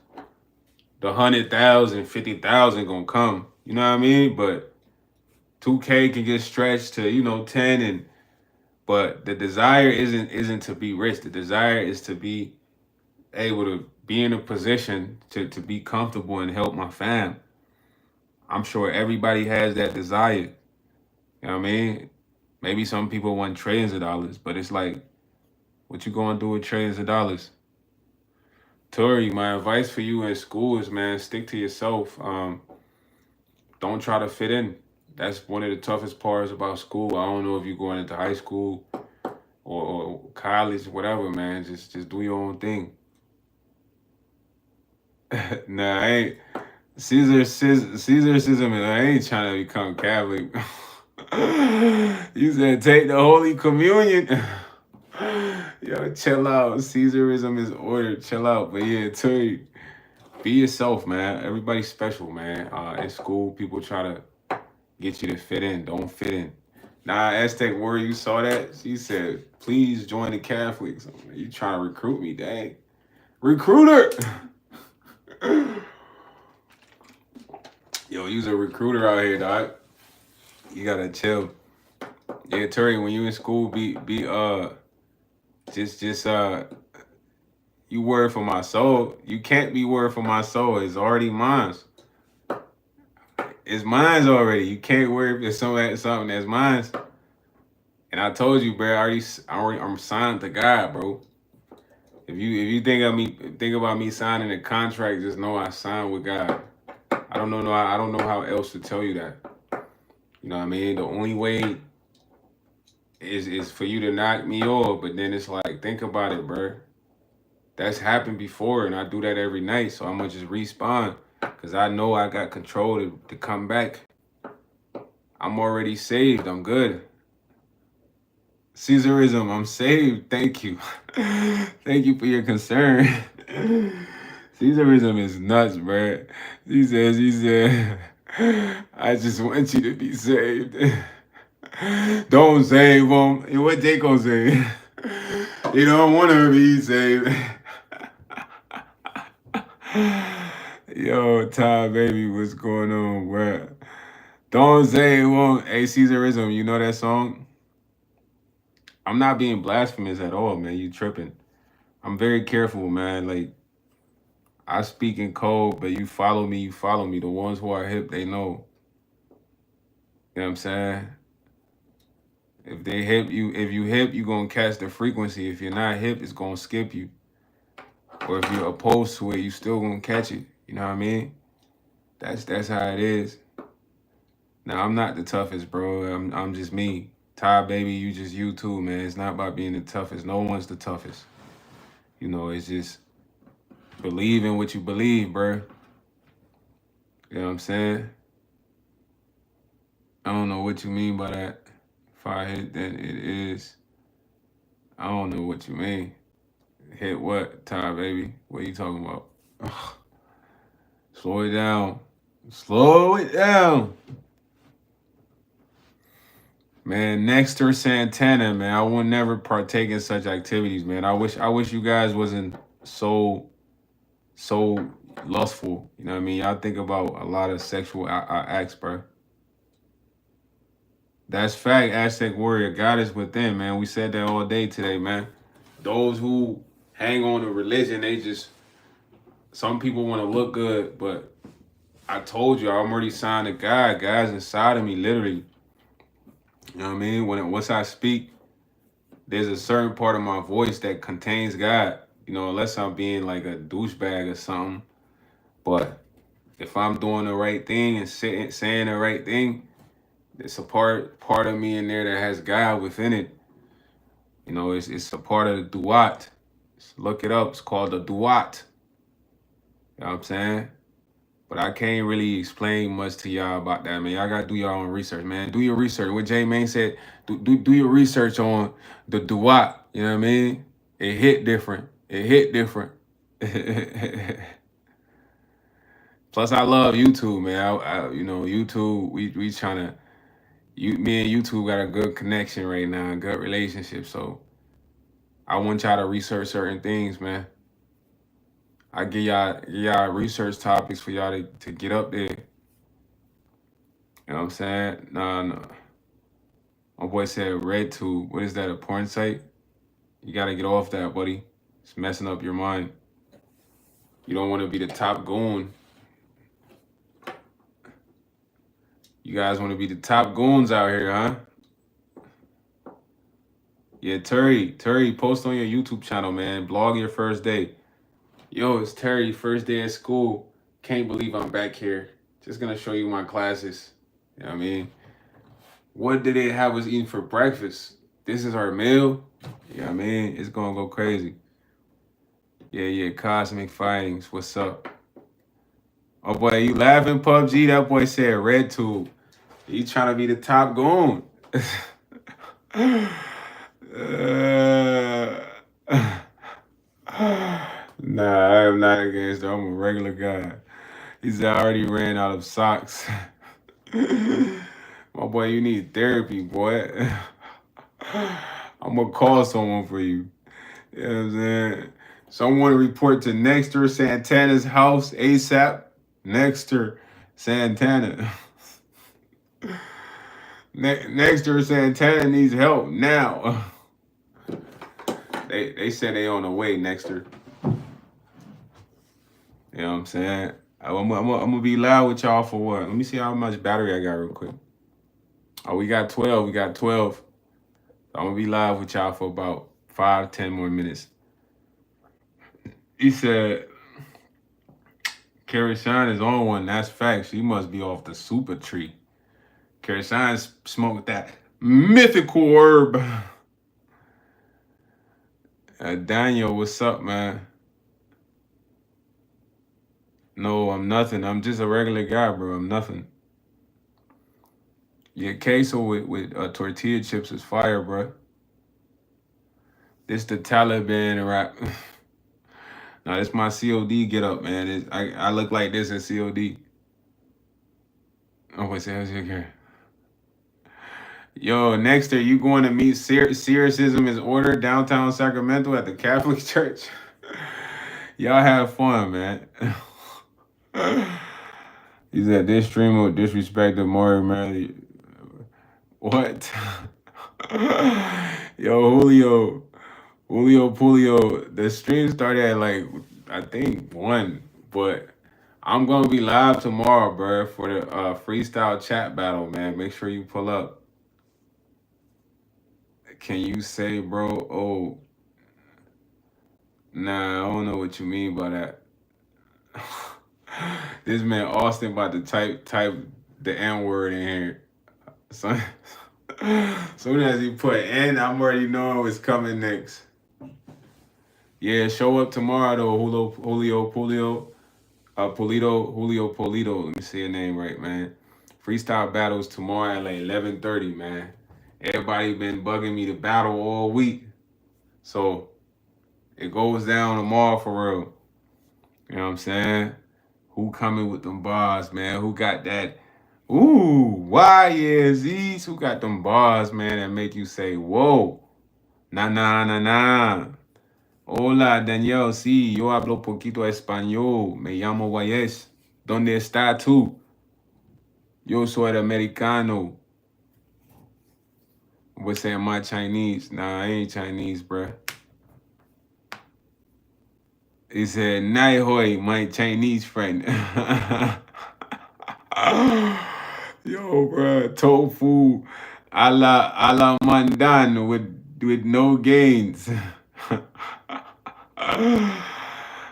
the 100,000, 50,000 gonna come. You know what I mean? But 2K can get stretched to 10 but the desire isn't to be rich. The desire is to be able to be in a position to be comfortable and help my fam. I'm sure everybody has that desire. You know what I mean? Maybe some people want trillions of dollars, but it's like, what you gonna do with trillions of dollars? Tori, my advice for you in school is, man, stick to yourself. Don't try to fit in. That's one of the toughest parts about school. I don't know if you're going into high school or college, whatever, man. Just do your own thing. Nah, I ain't. Caesarism, and I ain't trying to become Catholic. You said take the Holy Communion. Yo, chill out. Caesarism is ordered. Chill out. But yeah, Tori, be yourself, man. Everybody's special, man. In school, people try to get you to fit in. Don't fit in. Nah, Aztec Warrior, you saw that? She said, please join the Catholics. You trying to recruit me, dang. Recruiter! Yo, you's a recruiter out here, dog. You gotta chill. Yeah, Terry, when you in school, just you word for my soul. You can't be word for my soul. It's already mine. It's mine already. You can't worry if it's something that's mine. And I told you, bro. I'm signed to God, bro. If you think about me signing a contract, just know I signed with God. I don't know how else to tell you that. You know what I mean? The only way is for you to knock me off, but then it's like, think about it, bro. That's happened before, and I do that every night, so I'm gonna just respawn because I know I got control to come back. I'm already saved. I'm good. Caesarism, I'm saved. Thank you. Thank you for your concern. Caesarism is nuts, bro. He said, I just want you to be saved. Don't save them. What they gonna say? You don't want to be saved. Yo, Ty, baby, what's going on, bro? Don't save them. Hey, Caesarism, you know that song? I'm not being blasphemous at all, man. You tripping. I'm very careful, man. Like, I speak in code, but you follow me. The ones who are hip, they know. You know what I'm saying? If they hip, you hip, you gonna catch the frequency. If you're not hip, it's gonna skip you. Or if you're opposed to it, you still gonna catch it. You know what I mean? That's how it is. Now, I'm not the toughest, bro. I'm just me. Ty, baby, you just you too, man. It's not about being the toughest. No one's the toughest. You know, it's just believe in what you believe, bro. You know what I'm saying? I don't know what you mean by that. If I hit, then it is. I don't know what you mean. Hit what, Ty, baby? What are you talking about? Ugh. Slow it down. Slow it down. Man, Nexter Santana, man. I would never partake in such activities, man. I wish you guys wasn't so lustful. You know what I mean? Y'all think about a lot of sexual acts, bro. That's fact, Aztec Warrior. God is within, man. We said that all day today, man. Those who hang on to religion, some people want to look good, but I told you, I'm already signed to God. God's inside of me, literally. You know what I mean? Once I speak, there's a certain part of my voice that contains God. You know, unless I'm being like a douchebag or something. But if I'm doing the right thing and saying the right thing, it's a part of me in there that has God within it. You know, it's a part of the duat. Look it up. It's called the duat. You know what I'm saying? But I can't really explain much to y'all about that, man. Y'all gotta do your own research, man. Do your research. What Jay Main said, do your research on the duat. You know what I mean? It hit different. Plus, I love YouTube, man. You know, YouTube. We trying to. Me and YouTube got a good connection right now, a good relationship. So I want y'all to research certain things, man. I give y'all research topics for y'all to get up there. You know what I'm saying? No. My boy said RedTube. What is that, a porn site? You gotta get off that, buddy. It's messing up your mind. You don't want to be the top goon. You guys want to be the top goons out here, huh? Yeah, Terry, post on your YouTube channel, man. Blog your first day. Yo, it's Terry, first day at school. Can't believe I'm back here. Just gonna show you my classes. You know what I mean? What did they have us eating for breakfast? This is our meal. You know what I mean? It's gonna go crazy. Yeah, Cosmic Findings. What's up? Oh boy, you laughing, PUBG? That boy said red tube. He trying to be the top goon. Nah, I am not against her. I'm a regular guy. He said I already ran out of socks. My boy, you need therapy, boy. I'm gonna call someone for you. You know what I'm saying? Someone report to Nexter Santana's house ASAP. Nexter Santana. Nexter Santana needs help now. They said they on the way, Nexter. You know what I'm saying? I'm gonna be loud with y'all for what? Let me see how much battery I got real quick. Oh, we got 12. We got 12. I'm gonna be live with y'all for about 5-10 more minutes. He said Carrie Shine is on one. That's facts. She must be off the super tree. Carrie Shine smoked that mythical herb. Daniel, what's up, man? No, I'm nothing. I'm just a regular guy, bro. I'm nothing. Yeah, queso with tortilla chips is fire, bro. This the Taliban rap. Now, this my COD get up, man. I look like this in COD. Oh, wait, say here. Yo, Nexter, you going to meet Syricism is Order downtown Sacramento at the Catholic Church? Y'all have fun, man. He said this streamer disrespected Mario Murray. What? Yo, Julio Pulio. The stream started at like I think 1, but I'm gonna be live tomorrow, bro, for the freestyle chat battle, man. Make sure you pull up. Can you say, bro? Oh, nah, I don't know what you mean by that. This man Austin about to type the N word in here. So, soon as he put N, I'm already knowing what's coming next. Yeah, show up tomorrow though, Julio Polito. Let me say your name right, man. Freestyle battles tomorrow at like 11:30, man. Everybody been bugging me to battle all week, so it goes down tomorrow for real. You know what I'm saying? Who coming with them bars, man? Who got that? Ooh, why is these? Who got them bars, man, that make you say, whoa, nah, nah, nah, nah. Hola, Daniel, sí, yo hablo poquito español. Me llamo Guayes. ¿Dónde está tú? Yo soy americano. What's saying my Chinese? Nah, I ain't Chinese, bruh. He said, Nai hoi, my Chinese friend. Yo, bruh, tofu a la mandan with no gains.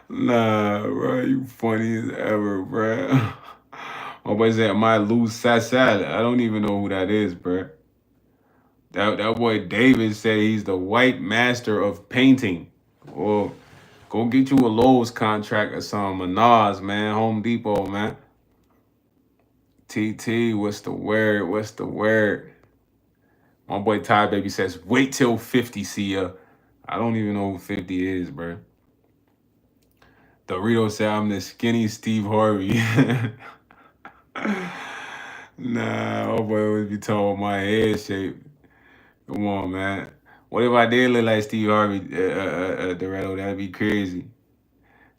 Nah, bro, you funny as ever, bro. My boy said, my Lou Sassad. I don't even know who that is, bro. That boy David said he's the white master of painting. Well, go get you a Lowe's contract or something. A Nas, man. Home Depot, man. TT, what's the word? What's the word? My boy Ty Baby says, wait till 50 see ya. I don't even know who 50 is, bro. Dorito said I'm the skinny Steve Harvey. Nah, my boy would be talking about my head shape. Come on, man. What if I did look like Steve Harvey, Dorito? That'd be crazy.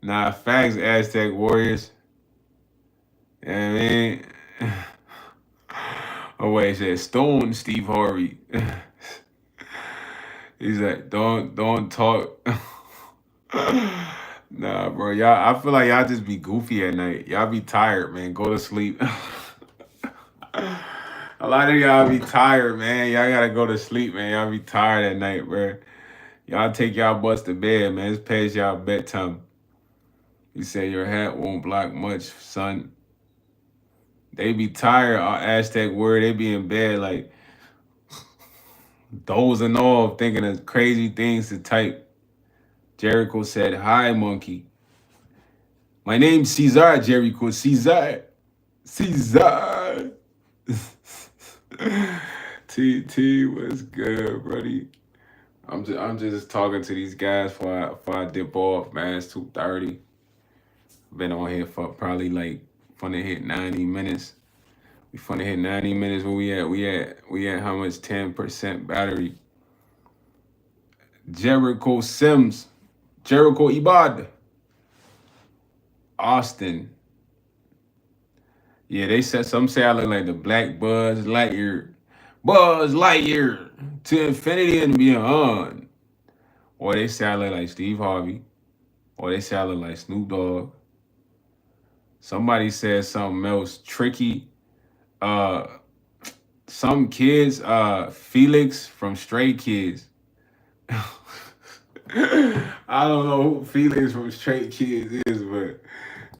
Nah, facts, Aztec Warriors. You know what I mean? Oh, wait, it said Stone Steve Harvey. He's like, don't talk. Nah, bro, y'all. I feel like y'all just be goofy at night. Y'all be tired, man. Go to sleep. A lot of y'all be tired, man. Y'all gotta go to sleep, man. Y'all be tired at night, bro. Y'all take y'all butts to bed, man. It's past y'all bedtime. You say your hat won't block much, son. They be tired. Aztec word. They be in bed like dozing off, thinking of crazy things to type. Jericho said, "Hi, monkey." My name's Caesar, Jericho. Caesar. Caesar. TT was good, buddy. I'm just talking to these guys before I dip off, man. It's 2:30. Been on here for probably like finna hit 90 minutes. We finna hit 90 minutes. Where we at? We at how much? 10% battery. Jericho Sims. Jericho Ibad. Austin. Yeah, they said some say I look like the Black Buzz Lightyear. Buzz Lightyear to infinity and beyond. Or they say I look like Steve Harvey. Or they say I look like Snoop Dogg. Somebody said something else tricky. Some kids, Felix from Stray Kids. I don't know who Felix from Stray Kids is, but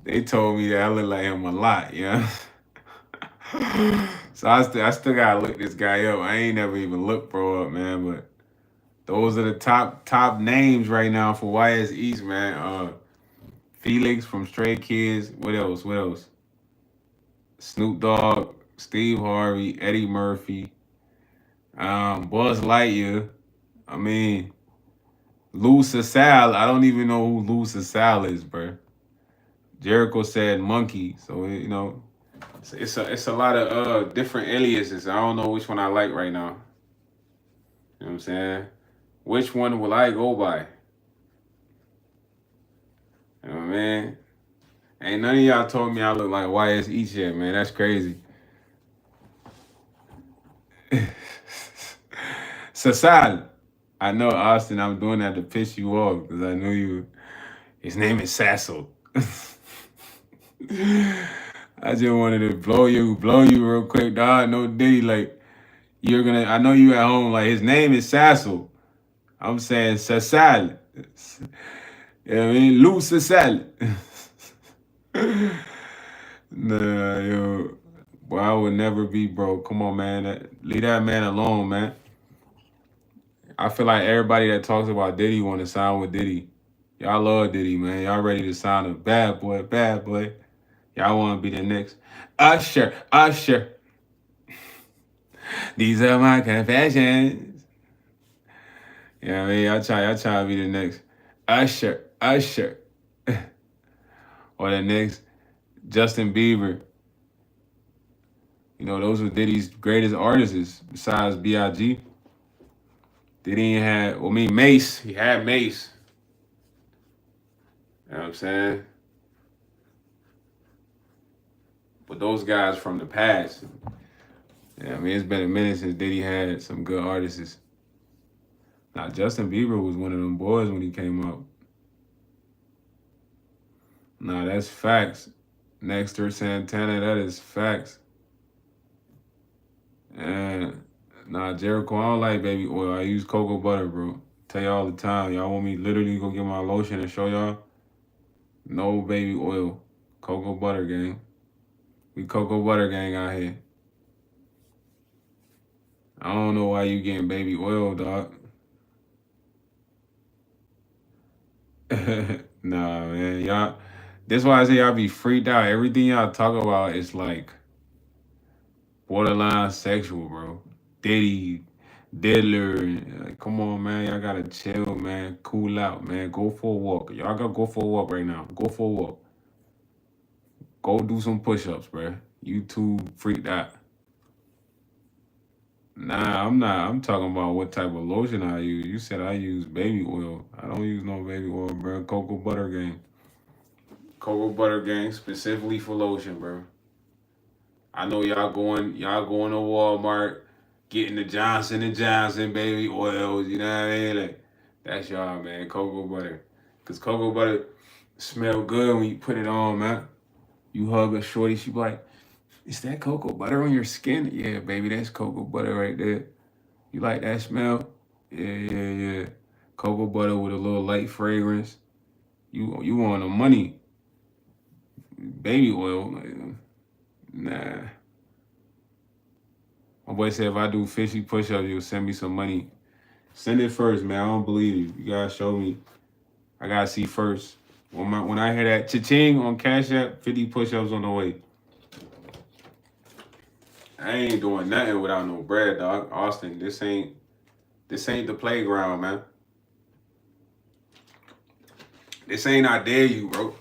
they told me that I look like him a lot, yeah. So I still gotta look this guy up. I ain't never even looked bro up, man. But those are the top names right now for YS East, man. Felix from Stray Kids. What else? What else? Snoop Dogg, Steve Harvey, Eddie Murphy, Buzz Lightyear. I mean, Lou Sal. I don't even know who Lou Sal is, bro. Jericho said Monkey, so you know, it's a lot of different aliases. I don't know which one I like right now. You know what I'm saying? Which one will I go by? You know what I mean? Ain't none of y'all told me I look like YS East yet, man. That's crazy. Sasal. I know, Austin, I'm doing that to piss you off because I know you. His name is Sassel. I just wanted to blow you real quick, dog. No Diddy, like, I know you at home, like, his name is Sassel. I'm saying Sasal. You know what I mean? Lou Sasal. Nah, yo. Boy, I would never be, bro. Come on, man. Leave that man alone, man. I feel like everybody that talks about Diddy want to sign with Diddy. Y'all love Diddy, man. Y'all ready to sign a bad boy, bad boy. Y'all want to be the next Usher, Usher. These are my confessions. You know what I mean? Y'all try to be the next Usher, Usher. Or the next Justin Bieber. You know, those were Diddy's greatest artists besides B.I.G. Diddy had, Mace. He had Mace. You know what I'm saying? But those guys from the past, yeah, I mean, it's been a minute since Diddy had some good artists. Now, Justin Bieber was one of them boys when he came out. Nah, that's facts. Nectar Santana, that is facts. And nah, Jericho, I don't like baby oil. I use cocoa butter, bro. Tell y'all all the time. Y'all want me literally go get my lotion and show y'all? No baby oil. Cocoa butter gang. We cocoa butter gang out here. I don't know why you getting baby oil, dog. Nah, man. Y'all, that's why I say y'all be freaked out. Everything y'all talk about is like borderline sexual, bro. Diddy, Diddler. Like, come on, man. Y'all gotta chill, man. Cool out, man. Go for a walk. Y'all gotta go for a walk right now. Go for a walk. Go do some push-ups, bro. You too freaked out. Nah, I'm not. I'm talking about what type of lotion I use. You said I use baby oil. I don't use no baby oil, bro. Cocoa butter gang. Cocoa butter gang specifically for lotion, bro. I know y'all going to Walmart, getting the Johnson & Johnson baby oils, you know what I mean? Like, that's y'all, man. Cocoa butter. Because cocoa butter smell good when you put it on, man. You hug a shorty, she be like, is that cocoa butter on your skin? Yeah, baby, that's cocoa butter right there. You like that smell? Yeah. Cocoa butter with a little light fragrance. You want the money. Baby oil, nah. My boy said if I do 50 push-ups, you'll send me some money. Send it first, man. I don't believe you. You gotta show me. I gotta see first When I hear that cha-ching on Cash App, 50 push-ups on the way. I ain't doing nothing without no bread, dog. Austin, this ain't the playground, man. This ain't I dare you, bro.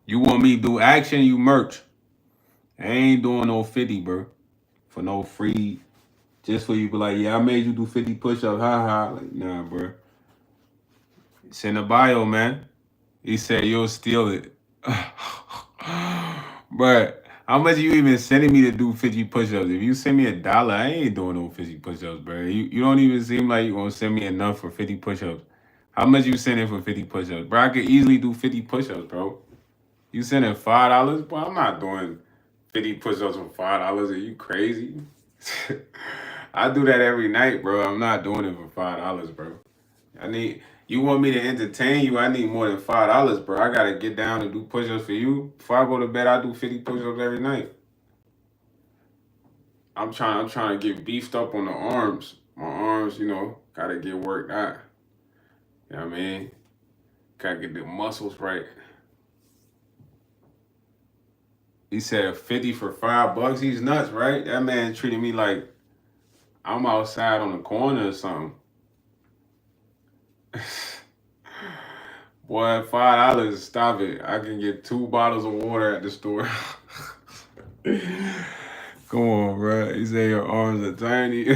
You want me to do action, you merch. I ain't doing no 50, bro. For no free. Just for you be like, yeah, I made you do 50 push-ups. Ha ha. Like, nah, bro. It's in the bio, man. He said you'll steal it. But how much you even sending me to do 50 push-ups? If you send me $1, I ain't doing no 50 push-ups, bro. You don't even seem like you gonna send me enough for 50 push-ups. How much you sending for 50 push-ups? Bro, I could easily do 50 push-ups, bro. You sending $5? Boy, I'm not doing 50 push-ups for $5. Are you crazy? I do that every night, bro. I'm not doing it for $5, bro. You want me to entertain you? I need more than $5, bro. I gotta get down and do push-ups for you. Before I go to bed, I do 50 push-ups every night. I'm trying to get beefed up on the arms. My arms, gotta get worked out. You know what I mean? Gotta get the muscles right. He said 50 for $5. He's nuts, right? That man treated me like I'm outside on the corner or something. Boy, $5, stop it. I can get 2 bottles of water at the store. Come on, bro. He said your arms are tiny.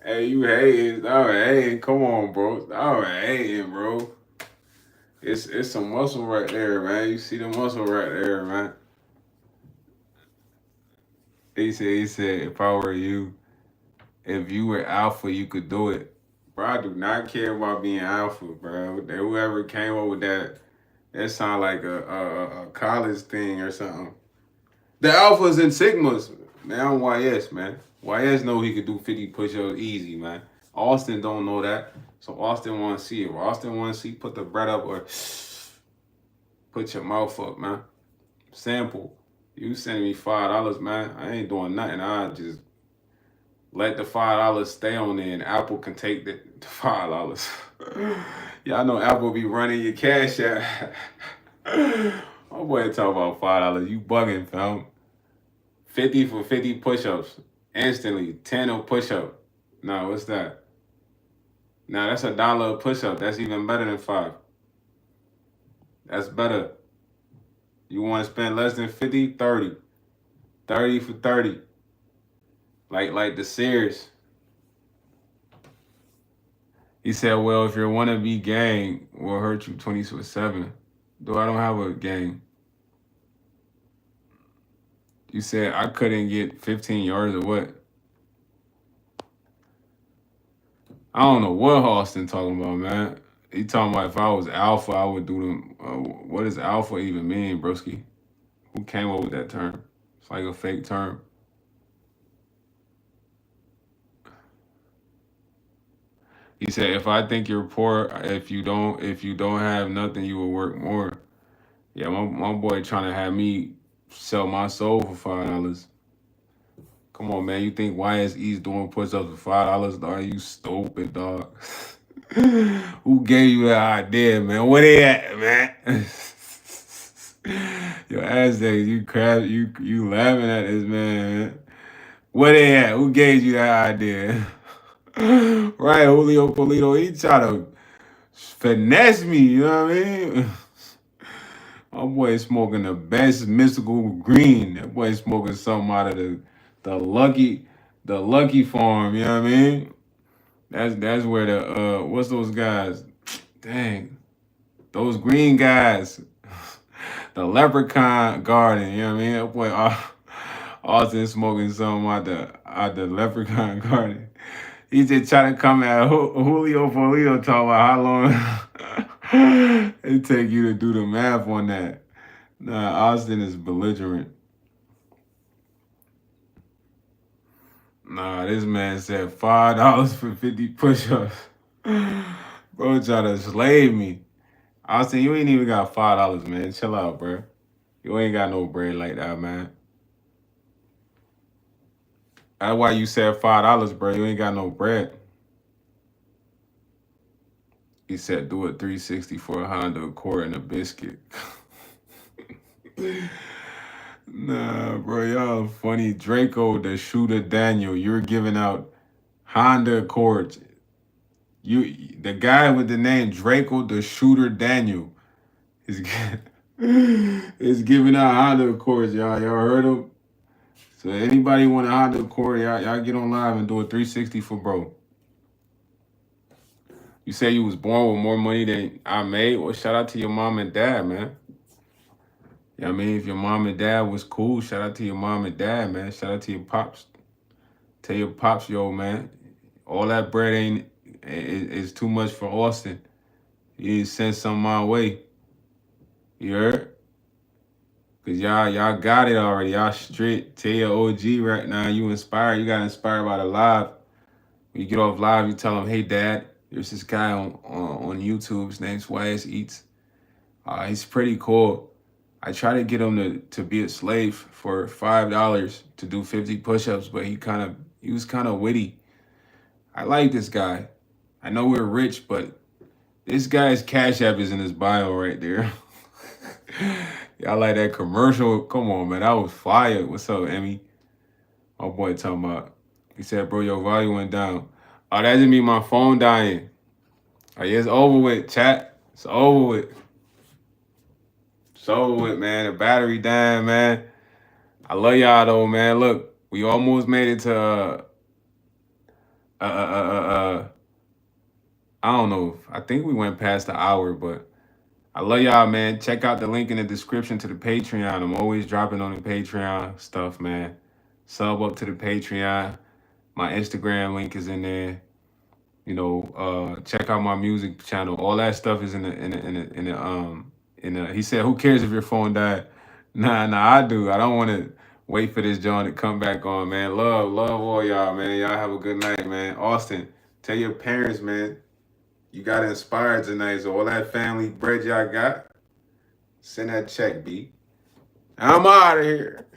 Hey, you hating. Stop hating. Come on, bro. Stop hating, bro. It's some muscle right there, man. You see the muscle right there, man. He said, if I were you, if you were alpha, you could do it. Bro, I do not care about being alpha, bro. Whoever came up with that sound like a college thing or something. The alphas and sigmas, man, I'm YS, man. YS know he could do 50 push-ups easy, man. Austin don't know that, so Austin want to see it. Austin want to see, put the bread up or put your mouth up, man. Sample. You sending me $5, man. I ain't doing nothing. I just let the $5 stay on there, and Apple can take the $5. Y'all know Apple be running your cash out. My boy talk about $5. You bugging, fam. 50 for 50 push-ups. Instantly. 10 a push-up. Nah, what's that? Nah, that's $1 a push-up. That's even better than 5. That's better. You want to spend less than 50? 30. 30 for 30. Like the Sears. He said, well, if your wannabe gang will hurt you 24/7. Though I don't have a gang. You said I couldn't get 15 yards or what? I don't know what Austin talking about, man. He talking about if I was alpha, I would do them. What does alpha even mean, broski? Who came up with that term? It's like a fake term. He said, if I think you're poor, if you don't have nothing, you will work more. Yeah, my boy trying to have me sell my soul for $5. Come on, man. You think YSE's doing push-ups for $5, dog? You stupid, dog. Who gave you that idea, man? Where they at, man? Yo, Aztec, you laughing at this, man. Where they at? Who gave you that idea? Right, Julio Polito, he try to finesse me, you know what I mean? My boy smoking the best mystical green. That boy smoking something out of the lucky farm, you know what I mean? That's where the what's those guys? Dang. Those green guys. The leprechaun garden, you know what I mean? That boy Austin smoking something out the leprechaun garden. He just trying to come at Julio Polito talking about how long it take you to do the math on that. Nah, Austin is belligerent. Nah, this man said $5 for 50 push-ups. Bro try to slave me. Austin, you ain't even got $5, man. Chill out, bro. You ain't got no bread like that, man. That's why you said $5, bro. You ain't got no bread. He said, do a 360 for a Honda Accord and a biscuit. Nah, bro, y'all funny. Draco, the shooter Daniel, you're giving out Honda Accords. The guy with the name Draco, the shooter Daniel, is is giving out Honda Accords, y'all. Y'all heard him? So anybody want a Honda Accord, y'all get on live and do a 360 for bro. You say you was born with more money than I made? Well, shout out to your mom and dad, man. Yeah, I mean, if your mom and dad was cool, shout out to your mom and dad, man. Shout out to your pops. Tell your pops, yo, man, all that bread is too much for Austin. You need to send some my way. You heard? Cause y'all got it already. Y'all straight. Tell your OG right now, you inspired. You got inspired by the live. When you get off live, you tell him, hey, dad, there's this guy on YouTube. His name's YS Eats. He's pretty cool. I tried to get him to be a slave for $5 to do 50 push-ups, but he was kind of witty. I like this guy. I know we're rich, but this guy's Cash App is in his bio right there. Y'all like that commercial? Come on, man. That was fire. What's up, Emmy? My boy talking about. He said, bro, your volume went down. Oh, that just mean my phone dying. Oh, yeah, it's over with, chat. It's over with. It's over with, man. The battery dying, man. I love y'all, though, man. Look, we almost made it to, I don't know. I think we went past the hour, but I love y'all, man. Check out the link in the description to the Patreon. I'm always dropping on the Patreon stuff, man. Sub up to the Patreon. My Instagram link is in there. You know, check out my music channel. All that stuff is in the. He said, "Who cares if your phone died?" Nah, I do. I don't want to wait for this John to come back on, man. Love all y'all, man. Y'all have a good night, man. Austin, tell your parents, man, you got inspired tonight. So all that family bread y'all got, send that check, B. I'm out of here.